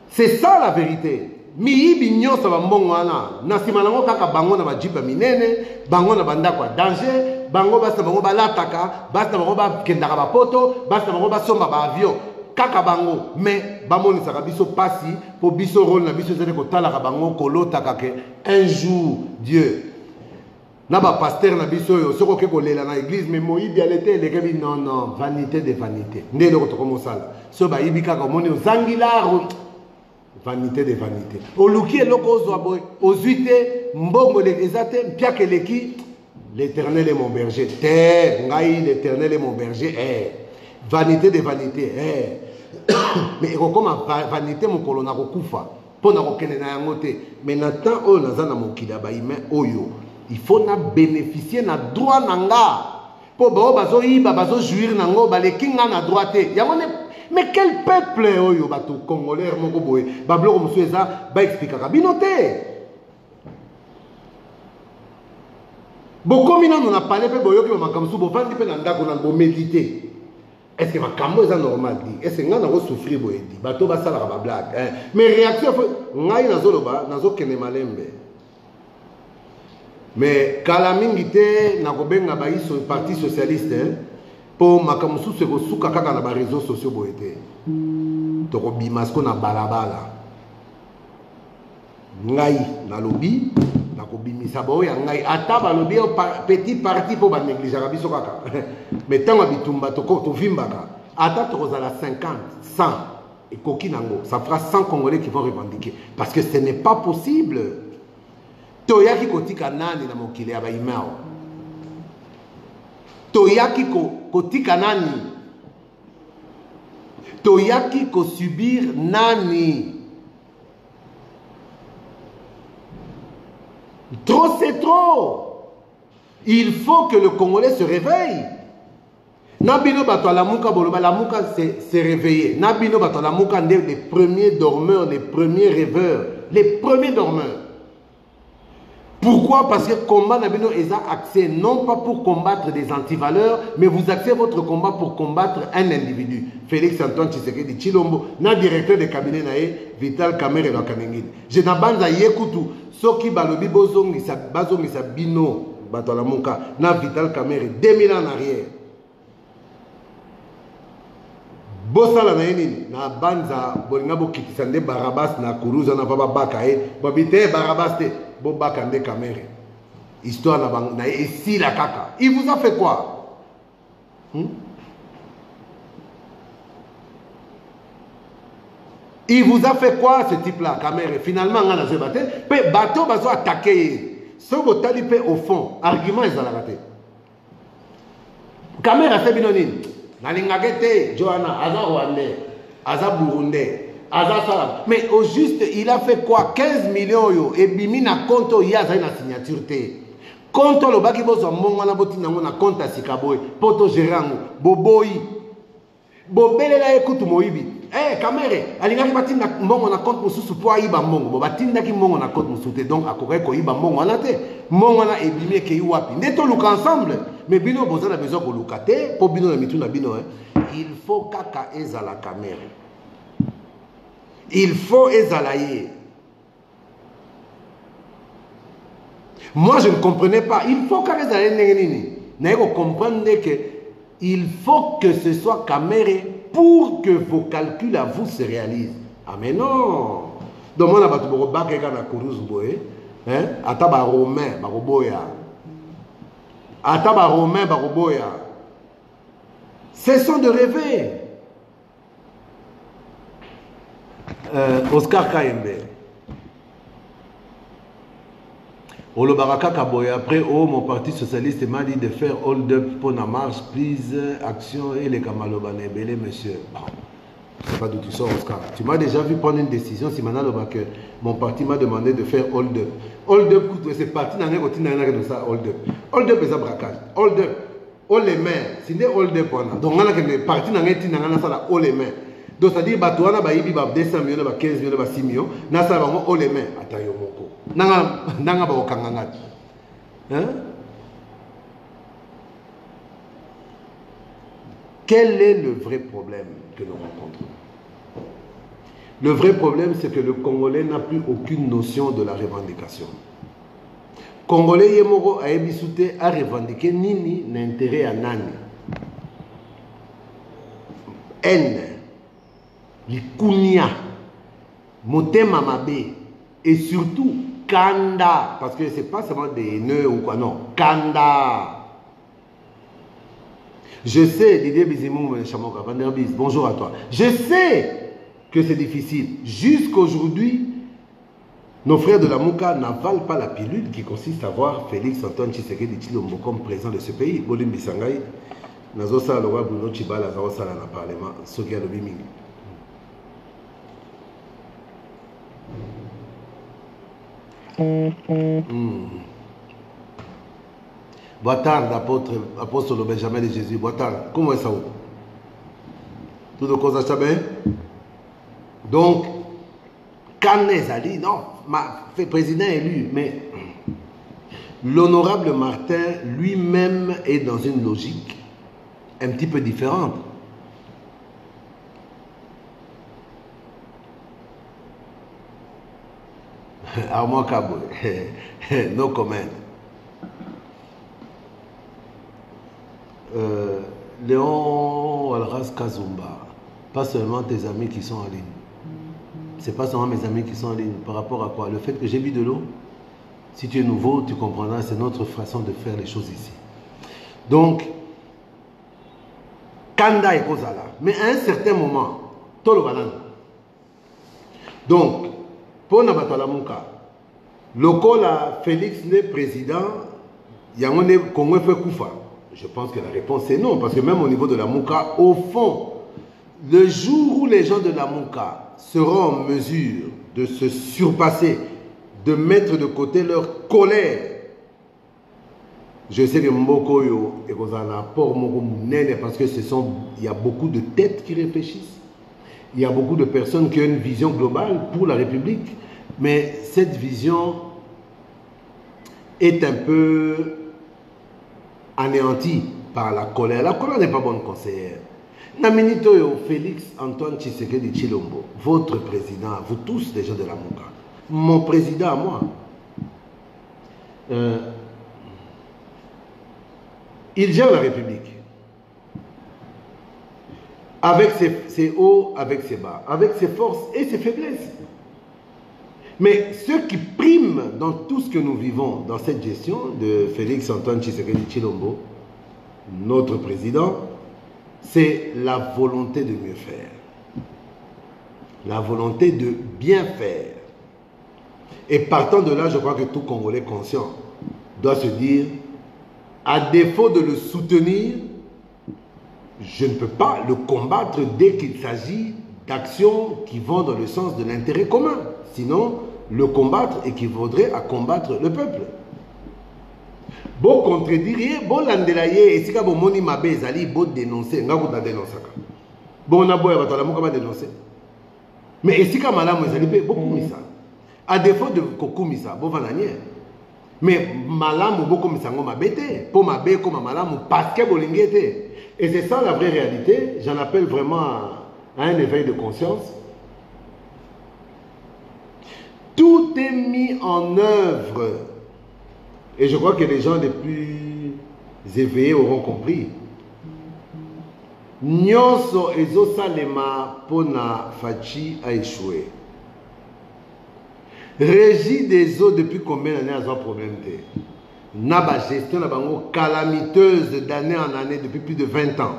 S1: C'est ça la vérité. Mi binyo sa bambongo wana. Nasima nango kaka bango na bajipa minene, bango na bandako ya danger, bango basta bango balataka, basta bango ba kendaka bapoto, basta bango basomba ba avion. Kaka bango, mais bamoni saka biso pasi po biso rôle na biso zele ko talaka bango kolota kake un jour Dieu. Naba pasteur na biso yo soko ke kolela na église mais Moïbi alete le kebi non vanité de vanité ndé loko to komosala so ba yibika ko moni ozangila vanité de vanité oluki eloko ozwa boy ozuite mbongo le ezate piake leki l'Éternel est mon berger terre ngai l'Éternel est mon berger vanité de vanité mais comme vanité mon kolona kokufa pona kokene na yango te mais na temps oyo naza na mokila ba ime oyo il faut bénéficier na droit nanga. Pour bazo yiba bazo jouir nango baleki nga na droit te. Mais quel peuple oyo bato congolais moko boye. Bablo ko musueza ba expliquer bino te. Bokomi na parlé pe boyo ki makamsu bo fandi pe na ndako na bo méditer. Est-ce que makambo eza normal dit? Est-ce que nga na ko souffrir boye dit? Bato ba sala ba blague. Mais réaction ngai na zoloba nazo kene malembe. Mais Kalamingite n'a pas eu le parti socialiste pour makamusu se kosuka kaka na ba réseaux sociaux boete. To bimasko na balabala. Ngai na lobby na ko bimisa boya ngai ata ba lobby petit parti pour ba négliger biso kaka. Mais tant bitumba to ko to vimbaka ata to kozala 50 100 et koki nango ça fera 100 Congolais qui vont revendiquer parce que ce n'est pas possible. Toyaki kotika nani na mokile ya baimao. Toyaki kotika nani. Toyaki ko subir nani. Trop c'est trop. Il faut que le Congolais se réveille. Nabino bato la muka boloba la muka s'est réveillé. Nabino bato la muka les premiers dormeurs, les premiers rêveurs, les premiers dormeurs. Pourquoi? Parce que le combat Nabino est axé non pas pour combattre des antivaleurs, mais vous axez votre combat pour combattre un individu. Félix Antoine Tshisekedi Chilombo, na directeur de cabinet nae Vital Kamerhe Lokanengine. Je n'abanza yekutu soki balobi bozongi sa bino batola muka na Vital Kamerhe 2000 ans en arrière. Bosala na yeni na banza bolinga bokitisa nde Barabas na Kuruza na baba bakae babite Barabas te bobaka nde Kamerhe histoire na esi la kaka. Il vous a fait quoi? Il vous a fait quoi ce type là Kamerhe? Finalement on a battu pe bateau bazo attaquer ce botali pe au fond argument ezalaka te. Kamerhe a fait binonine Nalingagete, Johanna, Aza Rwandais, Aza Burundais, Aza Salam. Mais au juste, il a fait quoi? 15 millions yo. Et bimi na compte il y a une signature te. Compte le baki bozo mongo na boti nango na compte sikaboy. Poto gerango, boboyi. Bobele la écoute moibi. Kamerhe, alingaki batinda mbongo na compte mususu po ayiba mbongo. Bo batinda ki mbongo na compte mususu te. Donc akokai ko yiba mbongo na te. Mbongo na ebimi ke wapi. Ndeto luka ensemble. Mais bino bozana besoin ko lukate po bino na mitu na bino il faut kaka eza la Kamerhe. Il faut ezalaye. Moi, je ne comprenais pas. Il faut qu'elle comprendre que il faut que ce soit caméré pour que vos calculs à vous se réalisent. Ah mais non. Donc moi, je vais Ataba Romain, Baroboya. Ataba Romain, Baroboya. Cessons de rêver. Oscar Kayembe. Olo Baraka Kaboya. Après, mon parti socialiste m'a dit de faire hold-up pour la marche, prise, action et les Kamalobanais. Belé, monsieur. C'est pas d'où tu sors, Oscar. Tu m'as déjà vu prendre une décision, si maintenant que mon parti m'a demandé de faire hold-up. Hold-up, c'est parti dans un côté de ça, hold-up. Hold-up, c'est un braquage. Hold-up. Hold les mains. C'est des hold-up. Donc, on a que parti dans un côté de ça, hold les mains. Donc, c'est-à-dire, bah, toi, on a 200 millions, 15 millions, 6 millions. On a ça, on les mains. Attends, yo, moko. Nanga, ba, okanganga. Hein? Quel est le vrai problème que nous rencontrons? Le vrai problème, c'est que le Congolais n'a plus aucune notion de la revendication. Congolais Yemoro a ebisouté à revendiquer nini n'intérêt à nani. Haine, likunia, motema mabe et surtout kanda, parce que c'est pas seulement des haineux ou quoi, non, kanda. Je sais, Didier Bizimou, bonjour à toi. Je sais que c'est difficile. Jusqu'aujourd'hui, nos frères de la Mouka n'avalent pas la pilule qui consiste à voir Félix Antoine Tshisekedi Tshilombo comme président de ce pays. Bolim Bisangai, Nazosa Loba Bruno Chibala Zaosala na Parlement, Sokia Lobiming. Boitard d'apôtre Benjamin de Jésus. Boitard, comment est-ce ça? Tout de cause à Chabé. Donc, Kanez a dit, non, fait président élu, mais l'honorable Martin lui-même est dans une logique un petit peu différente. Armand Kabo, no comment. Léon Walras Kazumba, pas seulement tes amis qui sont en ligne. C'est pas seulement mes amis qui sont en ligne. Par rapport à quoi? Le fait que j'ai bu de l'eau. Si tu es nouveau, tu comprendras, c'est notre façon de faire les choses ici. Donc, Kanda et Kozala. Mais à un certain moment, Tolo Banan. Donc, pour Nabatalamunka, le Kola Félix n'est président, Yangone Kongwe fait Koufa. Je pense que la réponse est non, parce que même au niveau de la Mouka, au fond, le jour où les gens de la Mouka seront en mesure de se surpasser, de mettre de côté leur colère, je sais que Mboko yo et Kozana pour Mokomunene, parce que il y a beaucoup de têtes qui réfléchissent, il y a beaucoup de personnes qui ont une vision globale pour la République, mais cette vision est un peu anéanti par la colère. La colère n'est pas bonne conseillère. Naminitoyo Félix Antoine Tshisekedi Tshilombo, votre président, vous tous les gens de la Mouka, mon président à moi, il gère la République avec ses hauts, avec ses bas, avec ses forces et ses faiblesses. Mais ce qui prime dans tout ce que nous vivons dans cette gestion de Félix Antoine Tshisekedi Tshilombo, notre président, c'est la volonté de mieux faire. La volonté de bien faire. Et partant de là, je crois que tout Congolais conscient doit se dire, à défaut de le soutenir, je ne peux pas le combattre dès qu'il s'agit d'actions qui vont dans le sens de l'intérêt commun. Sinon, le combattre équivaudrait à combattre le peuple. Bon contredire, bon landelaye, et si vous moni mabe ezali, bon dénoncer, nga vous dénoncer. Bon na boya batala mo kama dénoncer. Mais si ka malamu ezali pe beaucoup misa. À défaut de kokumisa, bon vananier. Mais malamu beaucoup misa ngo mabete, po mabe comme malamu parce que bolingete. Et c'est ça la vraie réalité. J'en appelle vraiment à un éveil de conscience. Tout est mis en œuvre. Et je crois que les gens les plus éveillés auront compris. Nyonso ezo salema pona Fachi a échoué. Régie des eaux depuis combien d'années a un problème? N'a pas gestion n'a pas calamiteuse d'année en année depuis plus de 20 ans.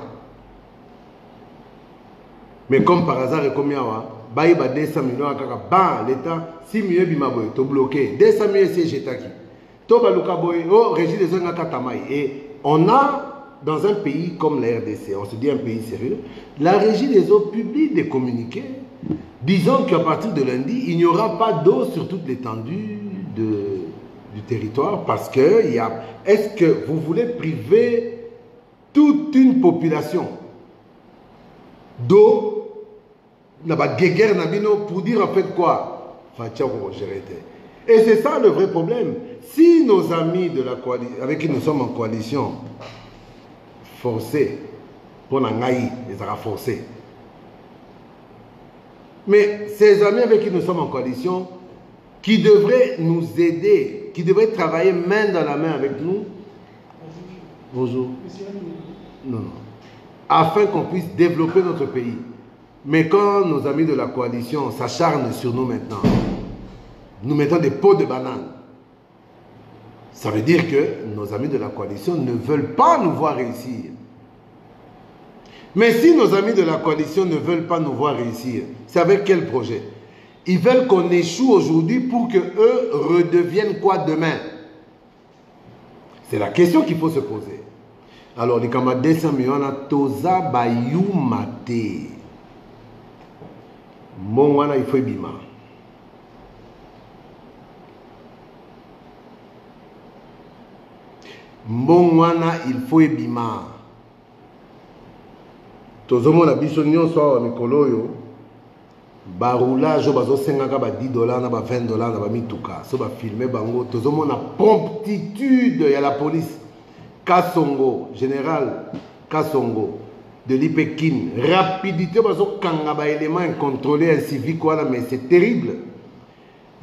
S1: Mais comme par hasard et comme yawa, baï ba 200 millions à kaka l'État 6 millions bimaboy to bloqué 200 millions c'est jetaki. To baluka boy oh régie des eaux ngaka tamai. Et on a dans un pays comme la RDC, on se dit un pays sérieux, la régie des eaux publie des communiqués disons qu'à partir de lundi, il n'y aura pas d'eau sur toute l'étendue du territoire parce que il y a. Est-ce que vous voulez priver toute une population d'eau pour dire en fait quoi? Et c'est ça le vrai problème. Si nos amis de la coalition, avec qui nous sommes en coalition, forcés, pour n'engaï, les aura forcés. Mais ces amis avec qui nous sommes en coalition, qui devraient nous aider, qui devraient travailler main dans la main avec nous, bonjour, non, afin qu'on puisse développer notre pays. Mais quand nos amis de la coalition s'acharnent sur nous maintenant, nous mettons des pots de banane, ça veut dire que nos amis de la coalition ne veulent pas nous voir réussir. Mais si nos amis de la coalition ne veulent pas nous voir réussir, c'est avec quel projet? Ils veulent qu'on échoue aujourd'hui pour que eux redeviennent quoi demain? C'est la question qu'il faut se poser. Alors, les camarades 200 millions, toza bayou mate. Mon wana il faut bima. Mon wana il faut bima. Tozomo la biso nyonso wa mikolo yo ba roulage bazo sengaka ba $10 na ba $20 na ba mituka so ba filmer bango tozomo na promptitude ya la police Kasongo général Kasongo de l'Ipekin rapidité bazo kanga ba éléments incontrôlés un civique voilà mais c'est terrible.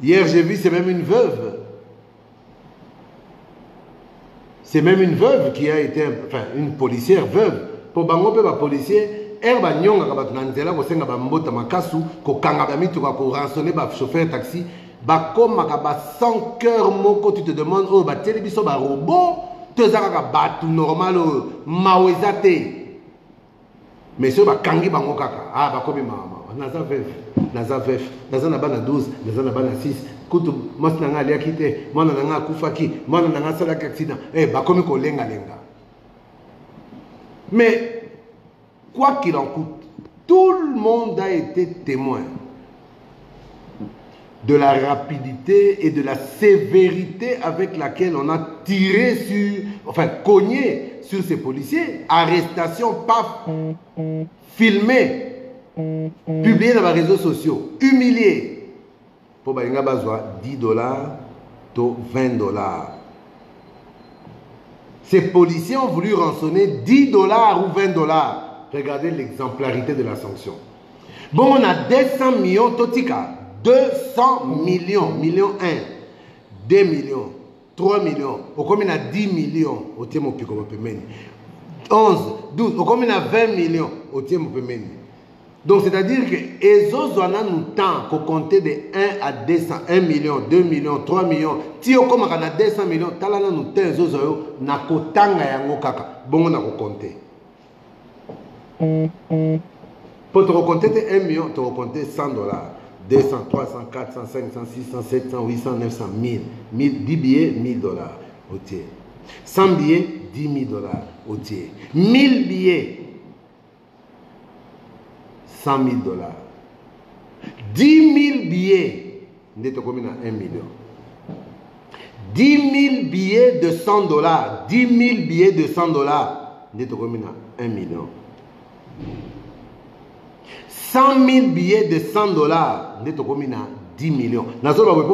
S1: Hier j'ai vu c'est même une veuve. C'est même une veuve qui a été enfin une policière veuve. Pour bango pe ba policier erba nyonga ka bat nanzela ko senga ba mbota makasu ko kanga ba mitu ko rançonner ba chauffeur taxi ba koma ka ba 100 cœur moko tu te demandes oh ba télébiso ba robot te zaka ka ba tout normal mawezate mais ce ba kangi bango kaka ah ba komi mama naza vef naza na bana 12 naza na bana 6 kutu mos na nga lia kite mwana na nga kufaki mwana na nga sala accident ba komi ko lenga lenga. Mais, quoi qu'il en coûte, tout le monde a été témoin de la rapidité et de la sévérité avec laquelle on a tiré sur, enfin, cogné sur ces policiers. Arrestation, paf, filmé, publié dans les réseaux sociaux, humilié. Pour Balinga Bazwa, $10 to $20. Ces policiers ont voulu rançonner $10 ou $20. Regardez l'exemplarité de la sanction. Bon, on a 200 millions, Totika. 200 millions, millions 1, 2 millions, 3 millions. Au combien on a 10 millions, au tiers mon pico, 11, 12, au combien on a 20 millions, au tiers mon pemeni. Donc, c'est-à-dire que Ezo Zwana nous tend qu'on compter de 1 à 200, 1 million, 2 millions, 3 millions. Si on a 200 millions, talana nous tend Ezo Zoyo, na kotanga yango kaka. Bon, on a compté. Pour te recompter 1 million, tu recompter $100, 200, 300, 400, 500, 600, 700, 800, 900, 1000, 10 billets, $1000 au tiers. 100 billets, $10 000 au tiers. 1000 billets. $100 000. 10 000 billets, nous sommes combien à 1 million. 10 000 billets de $100, 10 000 billets de $100, nous sommes combien à 1 million. 100 000 billets de $100, nous sommes combien à 10 millions. Nous allons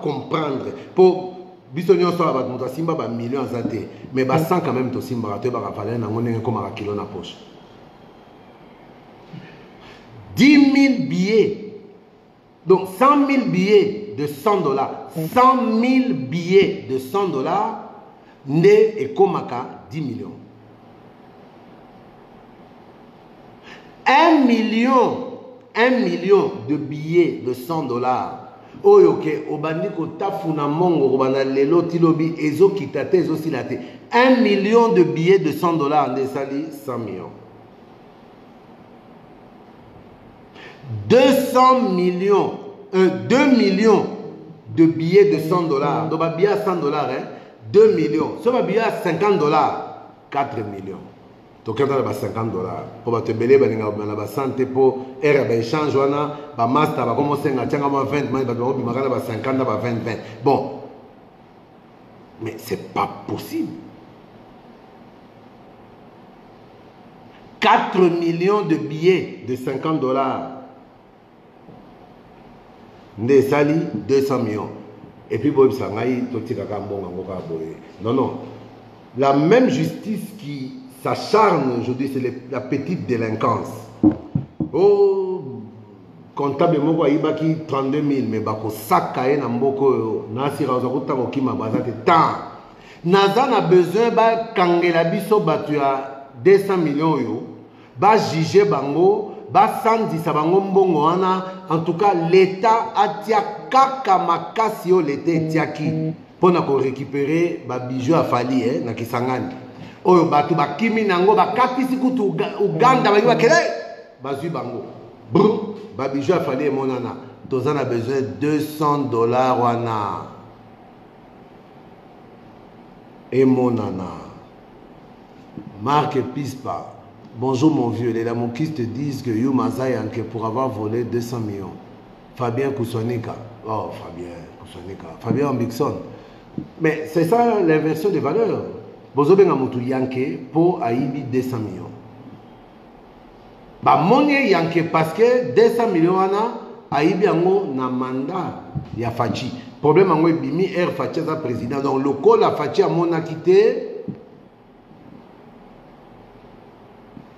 S1: comprendre. Pour bisogno so ba muto simba ba millions zate, mais ba 100 quand même to simba to ba valer na ngone comme un kilo na poche. 10 000 billets. Donc 100 000 billets billets de 100 dollars. 100 000 billets de 100 dollars. Né et Komaka 10 millions. 1 million de billets de 100 dollars. Oyoke, obandiko tafuna mongo, obanda lelo tilobi, ezo kitate, ezo silate. 1 million de billets de 100 dollars, Ndesali 100 millions. 200 millions, 2 millions de billets de 100 dollars. Donc, un billet à 100 dollars, hein, 2 millions. Si un billet à 50 dollars, 4 millions. Donc, quand on a 50 dollars, pour te belé, on a santé pour échange, on a master, on a commencé à 20, on a 50, on a 20. Bon, mais c'est pas possible. 4 millions de billets de 50 dollars. Ndesali 200 millions. Et puis, bon, ça non, non. La même justice qui s'acharne aujourd'hui, c'est la petite délinquance. Oh, comptable, moi, il y a 32 000, mais bako sakaye na mboko, nasira ozakuta kokima bazate tant. Naza na besoin ba kangela biso batu ya 200 millions yo, ba juger bango, ba sandisa bango mbongo wana. En tout cas, l'État a tia kaka makasi yo l'État tiaki pour na ko récupérer ba bijoux à Fali na Kisangani. Oyo batu ba kimi nango ba katisi kutu Uganda ba kiba kele bazui bango. Brr, ba bijoux à Fali monana. Tozana a besoin de 200 dollars wana. Et monana. Marc Pispa. Bonjour mon vieux, les lamoukistes disent que Youmaza Yanke pour avoir volé 200 millions. Fabien Koussonika. Oh, Fabien Koussonika. Fabien Ambixon. Mais c'est ça l'inversion des valeurs. Bozo Bengamoutou Yanke pour Aïbi 200 millions. Bah, monnaie Yanke parce que 200 millions Aïbi Ango na mandat ya Fachi. Problème Ango Bimi Air Fachi sa président. Donc le col la Fachi a mon quitté.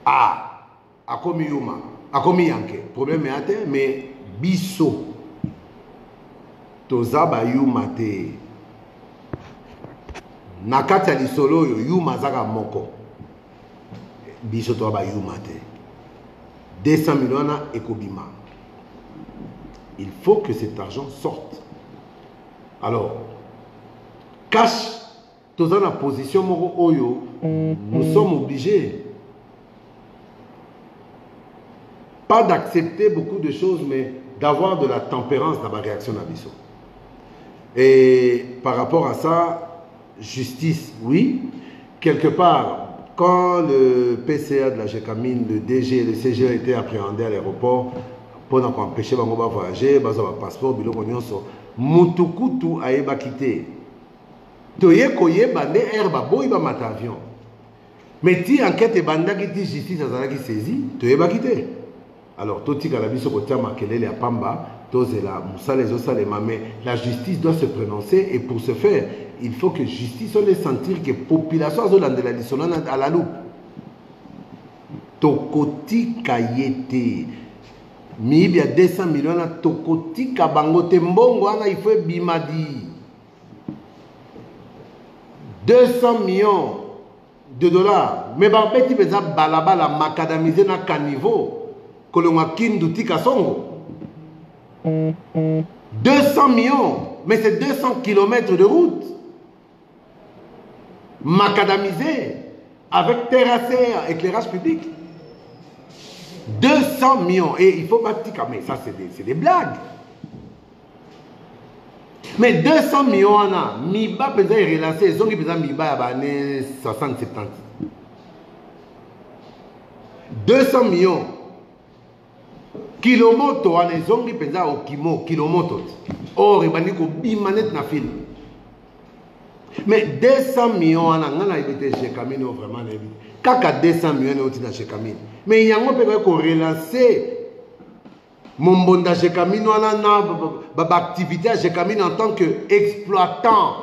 S1: Ah, a commis Yuma, a commis Yanke. Problème est mais biso. Toza ba Yuma te. Nakata li solo yo Yuma zaka moko. Biso to ba Yuma te. 200 millions et Kobima. Il faut que cet argent sorte. Alors, cash, toza na position moko oyo, nous sommes obligés. Pas d'accepter beaucoup de choses, mais d'avoir de la tempérance dans ma réaction à Bissot. Et par rapport à ça, justice, oui. Quelque part, quand le PCA de la GECAMINE, le DG, le CG a été appréhendé à l'aéroport, pendant qu'on empêchait de voyager, ils ont un passeport, ils ont Mutukutu a été quitté. Toye koye bande herba boy ba matavion. Mais si enquête banda qui dit justice a qui saisi, toye ba quitté. Alors, tout ce qui est Pamba, mais la justice doit se prononcer et pour ce faire, il faut que la justice soit sentir que la population est à la loupe. Tokoti Kayete, il y a 200 millions, Tokoti Kabangote Mbongo, il faut Bimadi. 200 millions de dollars, mais petit peu ça, balabala, macadamisé dans caniveau. 200 millions, mais c'est 200 km de route. Macadamisé, avec terrasseur, éclairage public. 200 millions. Et il faut pas dire, mais ça c'est des blagues. Mais 200 millions, on a, Miba peut relancer, ils ont dit Miba à l'année 60-70. 200 millions. Kilomoto ane zongi penza au kilomoto. Or ibani ko bimanet na film. Mais 200 millions ana ngana ibete GECAMINE vraiment na ibite. Kaka 200 millions oti na GECAMINE. Mais yango pe ko relancer mombonda GECAMINE wana na ba activité à GECAMINE en tant que exploitant.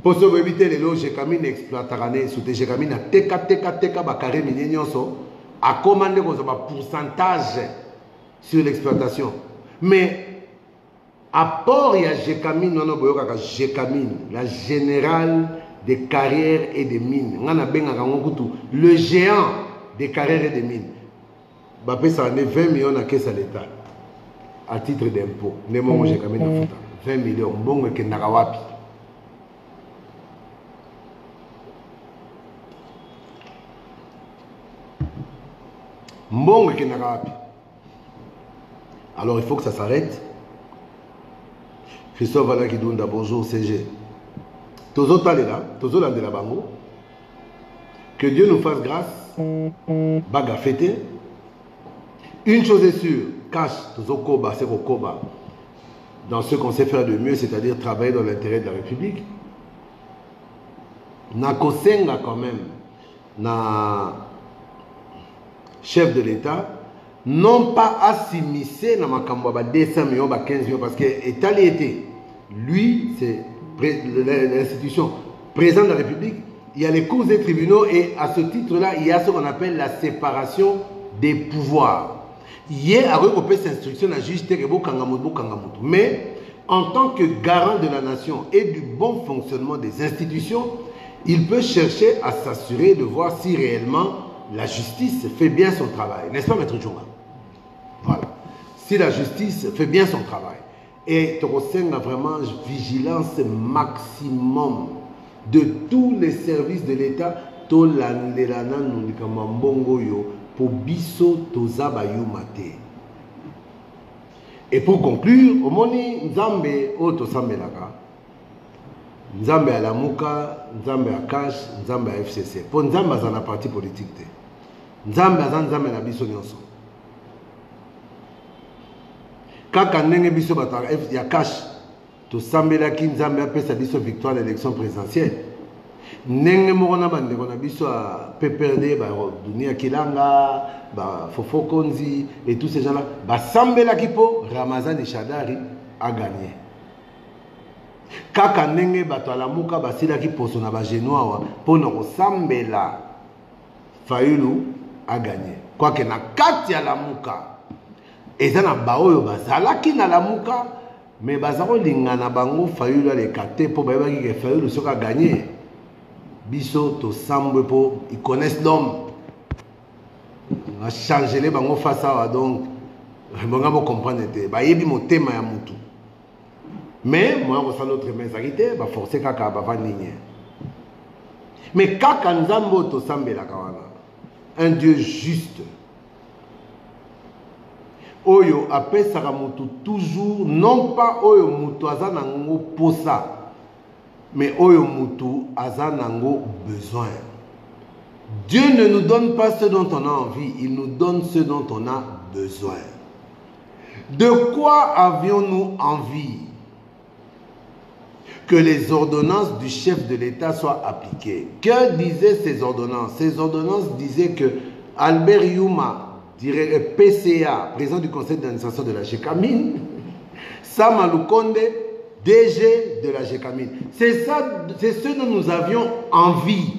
S1: Pour se éviter les lots GECAMINE exploiterané sous des GECAMINE teka ba carré mini nyonso a commander ko ba pourcentage sur l'exploitation. Mais Apport ya Gécamine, non boyoka Gécamine, la générale des carrières et des mines. Ngana benga kangokutu, le géant des carrières et des mines. Bapé ça en est 20 millions à caisse à l'État à titre d'impôt. Nemo Gécamine na futa. 20 millions mbongo ke nakawapi. Mbongo ke nakawapi. Alors il faut que ça s'arrête. Christophe Valakidunda, bonjour CG. Tozo Talela, Tozo Landela Bango. Que Dieu nous fasse grâce. Baga fêté. Une chose est sûre, cash, Tozo Koba, c'est Koba. Dans ce qu'on sait faire de mieux, c'est-à-dire travailler dans l'intérêt de la République. Nakosenga quand même, na chef de l'État, non pas à s'immiscer dans ma cambouaba 200 millions, 15 millions, parce que l'État était. Lui, c'est l'institution président de la République. Il y a les cours des tribunaux et à ce titre-là, il y a ce qu'on appelle la séparation des pouvoirs. Hier, avec cette instruction, la juge mais en tant que garant de la nation et du bon fonctionnement des institutions, il peut chercher à s'assurer de voir si réellement la justice fait bien son travail. N'est-ce pas, Maître Djonga? Voilà. Si la justice fait bien son travail. Et Torosen a vraiment vigilance maximum de tous les services de l'État. Pour biso tozaba yumate. Et pour conclure, au moni Nzambe oto sambelaka. Nzambe à la Mouka, Nzambe à Cash, Nzambe à FCC. Pour Nzambe à la parti politique. Nzambe à Nzambe à biso nyonso. Kaka ndenge biso bata ya Cash, to sambelaki Nzambe a pesa biso victoire à l'élection présidentielle. Nenge mokona bande kona biso a PPRD ba Dunia Kilanga ba Fofo Konzi et tous ces gens là ba sambela kipo Ramazan et Shadari a gagné. Kaka nenge bato alamuka basila ki poso na ba genoa pona ko sambela Fayulu a gagné. Quoique na kati alamuka ezana ba oyo bazalaki na lamuka mais bazako lingana bango Fayulu ale kate po ba yaki ke Fayulu soka gagné. Biso to sambe po ils connaissent l'homme. On a changé les bango face à donc on va comprendre te ba yebi motema ya mutu. Mais moi on sent notre mensagité ba forcer kaka ba vanigné. Mais kaka nzambo to sambe la kawana. Un Dieu juste. Oyo apesaka mutu toujours non pas oyo mutu azana ngo posa. Mais oyo mutu azanango besoin. Dieu ne nous donne pas ce dont on a envie, il nous donne ce dont on a besoin. De quoi avions-nous envie? Que les ordonnances du chef de l'État soient appliquées. Que disaient ces ordonnances? Ces ordonnances disaient que Albert Yuma, PCA, président du conseil d'administration de la Gécamine, Sam Alukonde, DG de la Gécamine. C'est ça, c'est ce dont nous avions envie.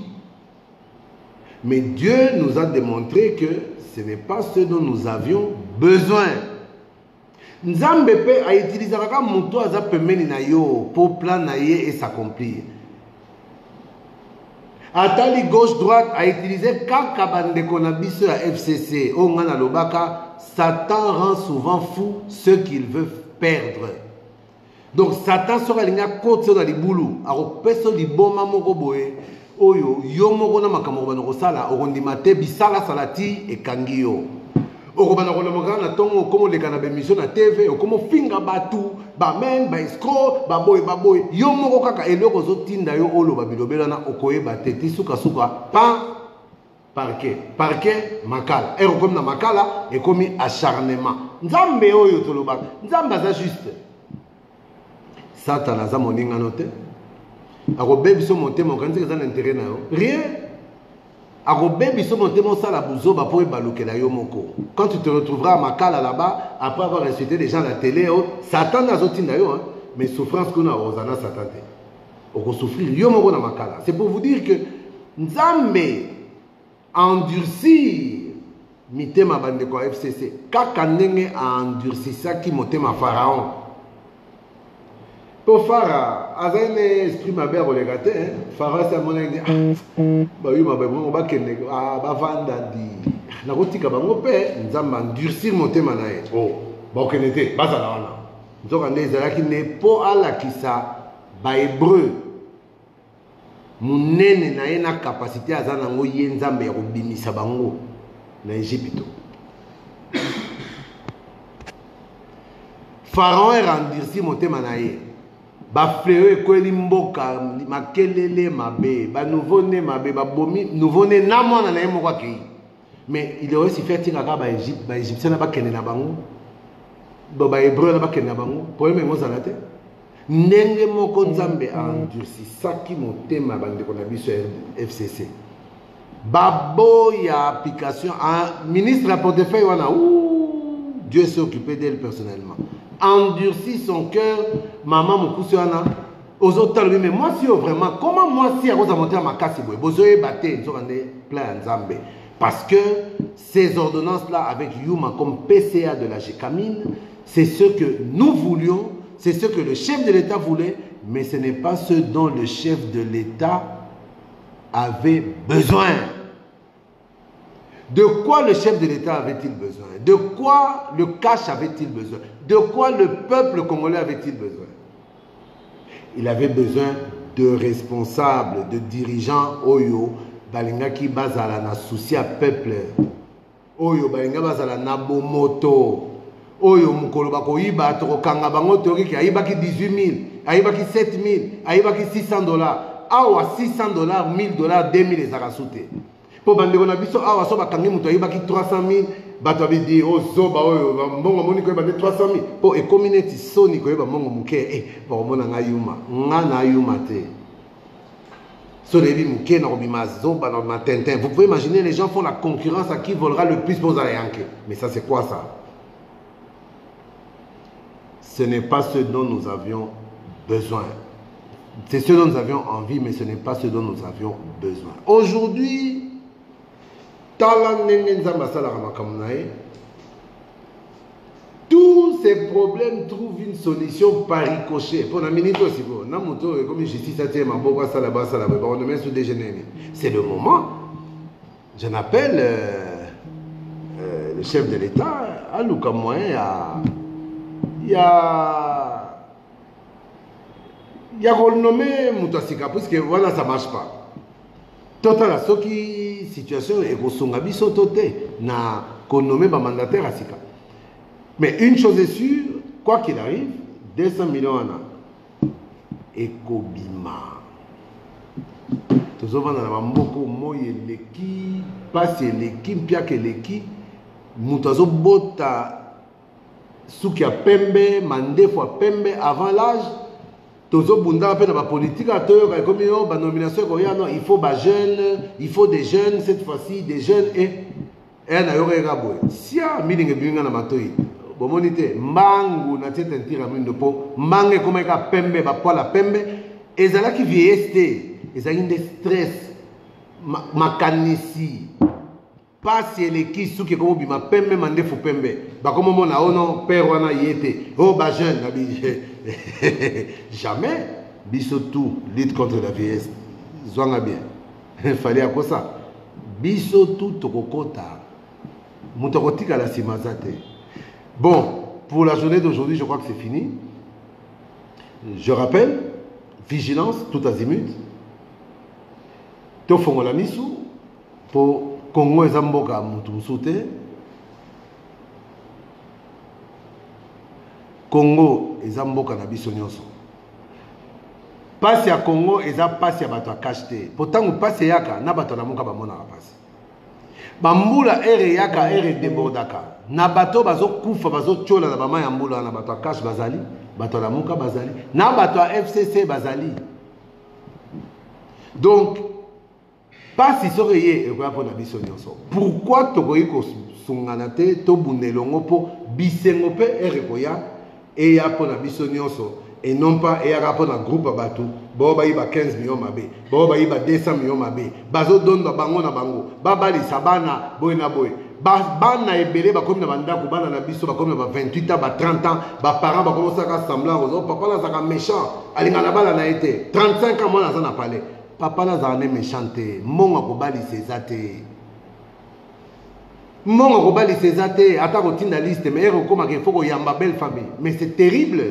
S1: Mais Dieu nous a démontré que ce n'est pas ce dont nous avions besoin. Nzambepe a utilisé la moto aza pemeni na yo pour plan na ye et s'accomplir. Atali gauche droite a utilisé kaka bandeko na biso ya FCC. Ongana lobaka, Satan rend souvent fou ceux qu'il veut perdre. Donc Satan sera linga côté dans les boulous. Alors personne dit bon maman boye. Oyo yo moko na makambo bana kosala okondimate bisala salati e kangio. Okobana kona mokana tongo komo leka na bemission na TV okomo finga batu ba men ba escroc ba boy yo moko kaka eloko zotinda yo olo ba bilobela na okoyeba teti suka pa parquet makala et comme na makala et comme acharnement. Nzambe oyo toloba nzamba za juste. Satan aza moninga note. Akobe biso motema okanzi kaza na intérêt na yo. Rien. Akobe biso motema sala buzoba po ebalukela yo moko. Quand tu te retrouveras à Makala là-bas après avoir insulté les gens à la télé, Satan azotinda yo mais souffrance qu'on a ozana Satan te. Oko souffrir yo moko na Makala. C'est pour vous dire que Nzambe endurcir mitema bande ko FCC. Kaka ndenge a endurci ça qui motema Pharaon. Pour Farah, avec un esprit ma belle regardé, Farah c'est mon idée. Bah oui, ma belle, on va qu'elle va vendre di. Na roti ka bango pe, nzamba endurcir mon thème nae. Oh, bon qu'elle était, pas ça là. Donc on est là qui n'est pas à la qui ça, ba hébreu. Mon nene na ena capacité à zana ngo yenzambe ya kobimisa bango na Égypte. Pharaon est endurci mon thème nae. Ba fleur ko limboka makelele mabe ba nouveau-né mabe ba bomi nouveau-né na mwana na yemo kwa ki mais il aurait si fait tika ka ba Égypte ba égyptien na ba kene na bango ba hébreu na ba kene na bango problème ngo zalate ndenge moko nzambe a endurci saki motema bandeko na biso FCC babo ya application un ministre à portefeuille wana Dieu s'est occupé d'elle personnellement endurci son cœur, maman Moukoussiana, aux autres, mais moi si vraiment, comment moi si à cause monter à ma casse, vous batté, plein Zambé. Parce que ces ordonnances-là, avec Yuma comme PCA de la Gécamine, c'est ce que nous voulions, c'est ce que le chef de l'État voulait, mais ce n'est pas ce dont le chef de l'État avait besoin. De quoi le chef de l'État avait-il besoin? De quoi le cash avait-il besoin? De quoi le peuple congolais avait-il besoin? Il avait besoin de responsables, de dirigeants Oyo, Balinga qui bazala na souci à peuple. Oyo Balinga bazala na bomoto. Oyo mukolo bakoyiba tokanga bango tori ki ayiba ki 18 000, ayiba ki 7 000, ayiba ki $600. Awa $600, $1000, 2000 ezaka sute. Pour bandeko na biso awa so bakangi muto ayiba ki 300 000. Bato abidi o zoba oyo mbongo moni ko ba 300 000 po e community soni ko ba mbongo muke ba mona nga yuma nga na yuma te so lebi muke na robima zoba na matintin. Vous pouvez imaginer les gens font la concurrence à qui volera le plus pour aller yanke. Mais ça c'est quoi ça? Ce n'est pas ce dont nous avions besoin. C'est ce dont nous avions envie, mais ce n'est pas ce dont nous avions besoin. Aujourd'hui, tous ces problèmes trouvent une solution par ricochet. Pour la minute aussi, comme justice c'est le moment. Je n'appelle le chef de l'État à Luka Moyen. Il y a renommé Moutasika, parce que voilà, ça ne marche pas. Total, ce qui situation est que toté na renommé ma mandataire à Sika. Mais une chose est sûre, quoi qu'il arrive, 200 millions et Kobima. Tout ça va dans la mboko moye leki, passe leki, piake leki, Moutazo bota. Souki a pembe, mandé fois pembe avant l'âge, tozo bunda pe na ba politique a toyo comme yo ba nomination ko ya non, il faut ba jeunes, il faut des jeunes cette fois-ci, des jeunes et na yo rega boy. Si a meeting binga na matoi. Bo monite mbangu na tete ntira mindo po, mbange comme ka pembe ba pola pembe, ezala ki vieste, ezala inde stress, makanisi. Pas si elle est qui sous qui comme bima pembe mande fou pembe ba comme mon na ono père wana yete oh ba jeune jamais biso tout lutte contre la vieillesse zwanga bien il fallait à quoi ça biso tout tokokota mutokotika la simazate. Bon, pour la journée d'aujourd'hui je crois que c'est fini. Je rappelle vigilance tout azimut to fongola misu pour Congo est mboka mutu msute. Congo est mboka na biso nyonso. Passe ya Congo eza passe ya bato akashte. Pourtant passe yaka na bato na muka ba mona passe. Bambula ere yaka ere debordaka. Na bato bazo kufa bazo tchola na bama ya mbula na bato akash bazali, bato la muka bazali, na bato FCC bazali. Donc pas si soyez pourquoi tokoyiko sunganate to bunelongo po bisengo pe erekoya et ya pona bisonyonso et non pas et ya rapona groupe abatu bo ba iba 15 millions mabe bo ba iba 200 millions mabe bazo dondo bango na bango babali sabana boy na boy bana ebele bakomi na bandako bana na biso bakomi na 28 ans 30 ans parents bakomi saka semblant ozo papa na zaka méchant alinga na bala na été 35 ans mwana za na palais papa na za ne méchant te monga ko bali sezate monga ko bali sezate ata ko tinda liste mais ero koma ke foko yamba belle famille mais c'est terrible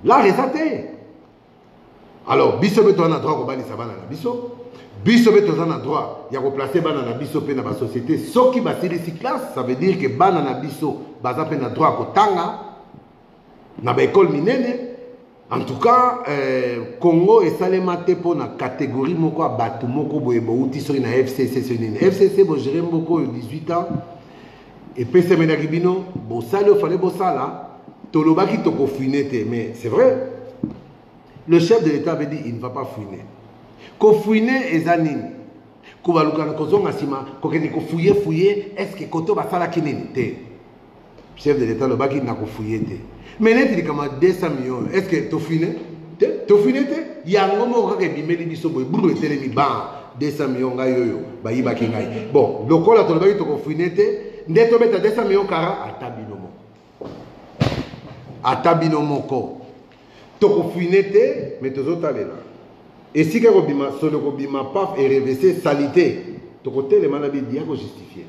S1: là resate alors biso beto na droit ko bali sa bana na biso biso beto na droit ya ko placer bana na biso pe na ba société soki ba silisi classe ça veut dire que bana na biso baza pe na droit ko tanga na ba école minene en tout cas Congo et salema te pour na catégorie moko batu moko boye bouti sur na FCC senine FCC bo gérer moko 18 ans et PC menakibino bo sale fallait bo sala tolobaki toko fouiner mais c'est vrai le chef de l'État avait dit il ne va pas fouiner ko fouiner ezanini ko baluka na kozonga sima ko keni ko fouiller est-ce que koto ba sala kinini te chef de l'État lobaki na ko fouiller te mais net il comme 200 millions est-ce que to fouiner te yango moko ka bimeli biso boy buru etelemi ba 200 millions nga yoyo ba yibaki ngai bon lokola to lobaki to ko fouiner te ndeto beta 200 millions kara atabino moko to ko fouiner te mais to zotalela et si que bima solo ko bima paf et revêser salité to côté les manabi dia ko justifier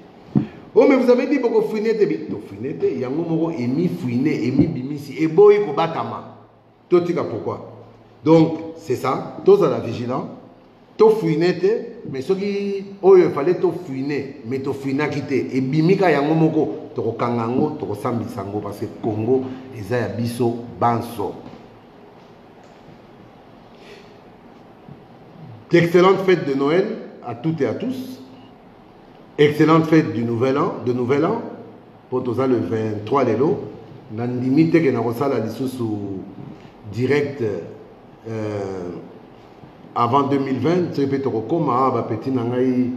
S1: oh mais vous avez dit beaucoup fouiner te to fouiner te yango moko emi fouiner emi bimisi e boy ko batama to tika pourquoi donc c'est ça tous à la vigilance to fouiner te mais ce qui oh il fallait to fouiner mais to fouiner quitter et bimika yango moko to ko kangango to ko sambisango parce que Congo eza ya biso banso. D'excellentes fêtes de Noël à toutes et à tous. Excellente fête du Nouvel An, pour tous le 23 lelo. Nandimite que na rosala lisusu direct avant 2020. C'est peut-être comme ba petit nangai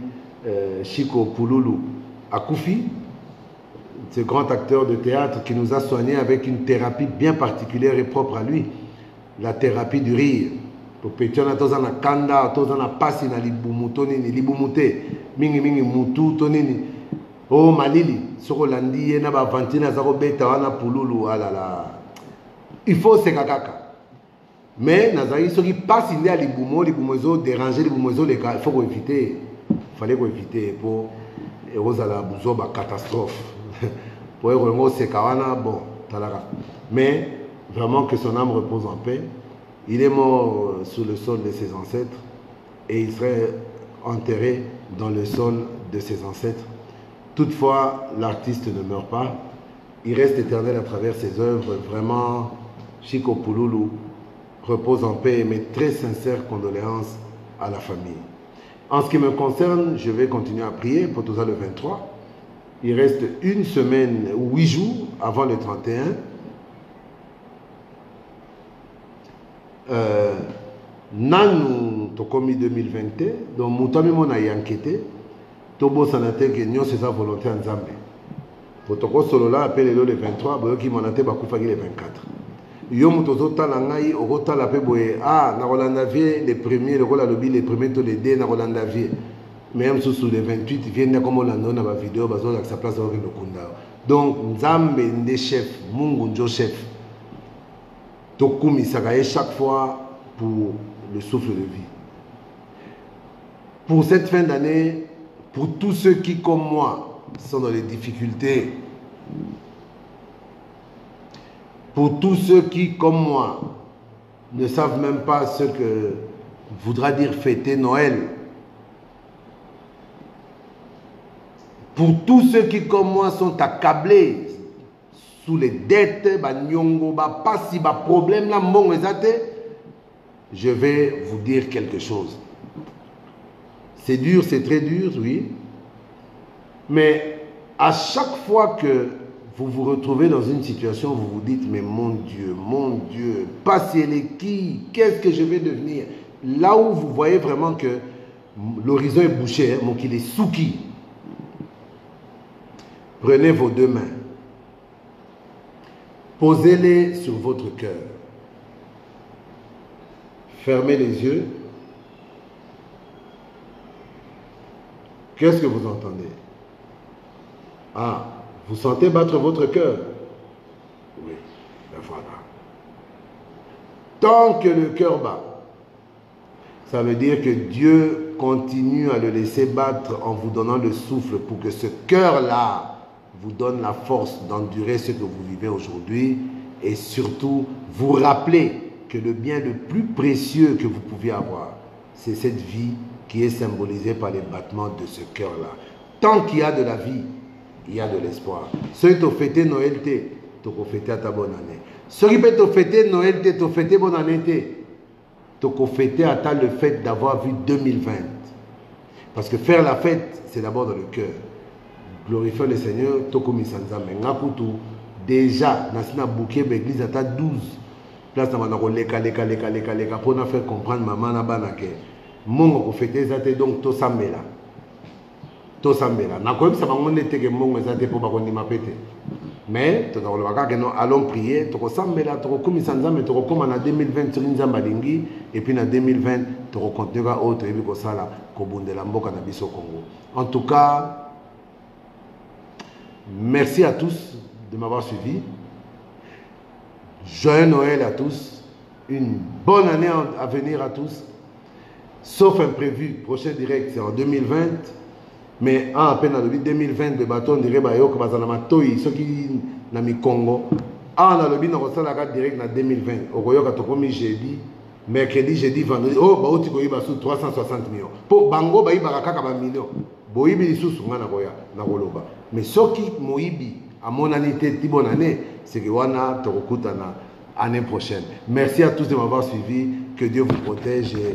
S1: Chico Pululu Akufi, ce grand acteur de théâtre qui nous a soignés avec une thérapie bien particulière et propre à lui, la thérapie du rire. Pour pétiona toza na kanda toza na pasi na libumu tonini libumute mingi mutu tonini oh malili soko landi ye na ba vantina za ko beta wana pululu alala il faut se kakaka mais nazali soki pasi ndi libumu ezo déranger libumu ezo leka il faut ko éviter fallait ko éviter pour ezala buzoba catastrophe pour ngo se kawana bon talaka mais vraiment que son âme repose en paix. Il est mort sous le sol de ses ancêtres et il serait enterré dans le sol de ses ancêtres. Toutefois, l'artiste ne meurt pas. Il reste éternel à travers ses œuvres. Vraiment, Chico Pululu repose en paix et mes très sincères condoléances à la famille. En ce qui me concerne, je vais continuer à prier pour tout ça le 23. Il reste une semaine ou 8 jours avant le 31. Nanu tokomi 2020 donc mutami mona yankete tobo sanate que nyo c'est sa volonté en Zambie pour toko solo là appelé le 23 boyoki monate bakufaki le 24 yo mutozo tala ngai okota la pe boye ah na Rolanda vie les premiers le kola lobby les premiers to les deux na Rolanda vie même sous les 28 viennent comme Rolanda na ba vidéo bazo la sa place dans le kunda donc Nzambe ndé chef Mungu njo chef Tokumi Sakaye chaque fois pour le souffle de vie. Pour cette fin d'année, pour tous ceux qui, comme moi, sont dans les difficultés, pour tous ceux qui, comme moi, ne savent même pas ce que voudra dire fêter Noël, pour tous ceux qui, comme moi, sont accablés sous les dettes, problème, je vais vous dire quelque chose. C'est dur, c'est très dur, oui. Mais à chaque fois que vous vous retrouvez dans une situation, vous vous dites, mais mon Dieu, passer les qui, qu'est-ce que je vais devenir? Là où vous voyez vraiment que l'horizon est bouché, mon qu'il est souki. Prenez vos deux mains. Posez-les sur votre cœur. Fermez les yeux. Qu'est-ce que vous entendez? Ah, vous sentez battre votre cœur? Oui, ben voilà. Tant que le cœur bat, ça veut dire que Dieu continue à le laisser battre en vous donnant le souffle pour que ce cœur-là vous donne la force d'endurer ce que vous vivez aujourd'hui et surtout vous rappeler que le bien le plus précieux que vous pouvez avoir, c'est cette vie qui est symbolisée par les battements de ce cœur-là. Tant qu'il y a de la vie, il y a de l'espoir. Ceux qui ont fêté Noël, tu as fêté à ta bonne année. Ceux qui ont fêté Noël, tu as fêté bonne année. Tu as fêté à ta le fait d'avoir vu 2020. Parce que faire la fête, c'est d'abord dans le cœur. Glorifier le Seigneur, tu as commis déjà, dans une bouquet d'église à ta 12. Place dans le leka pour faire comprendre maman na banake. Mon ko fêter ça donc to sambela. To sambela. Na ko ça va mon était que mon ça pour ba kondima pété. Mais to dans le baka que non allons prier, to ko sambela, to ko komisa nzambe, to ko koma na 2020 sur nzamba lingi et puis na 2020 to ko continuera autre et puis ko sala ko bundela mboka na biso Congo. En tout cas, merci à tous de m'avoir suivi. Joyeux Noël à tous. Une bonne année à venir à tous. Sauf imprévu, prochain direct c'est en 2020. Mais à peine en 2020, le bâton dirait que bazalama toyi, ceux qui n'ont mis Congo. Ah, on a le bin dans la carte direct en 2020. Au Royaume, quand on jeudi, mercredi, jeudi, vendredi. Oh, bah, tu as 360 millions. Pour Bango, bah, il y a 4 millions. Boibi, il y a mais ceux qui moibi, à mon année, bonne année, c'est que wana te recouta l'année prochaine. Merci à tous de m'avoir suivi. Que Dieu vous protège. Et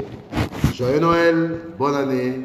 S1: joyeux Noël, bonne année.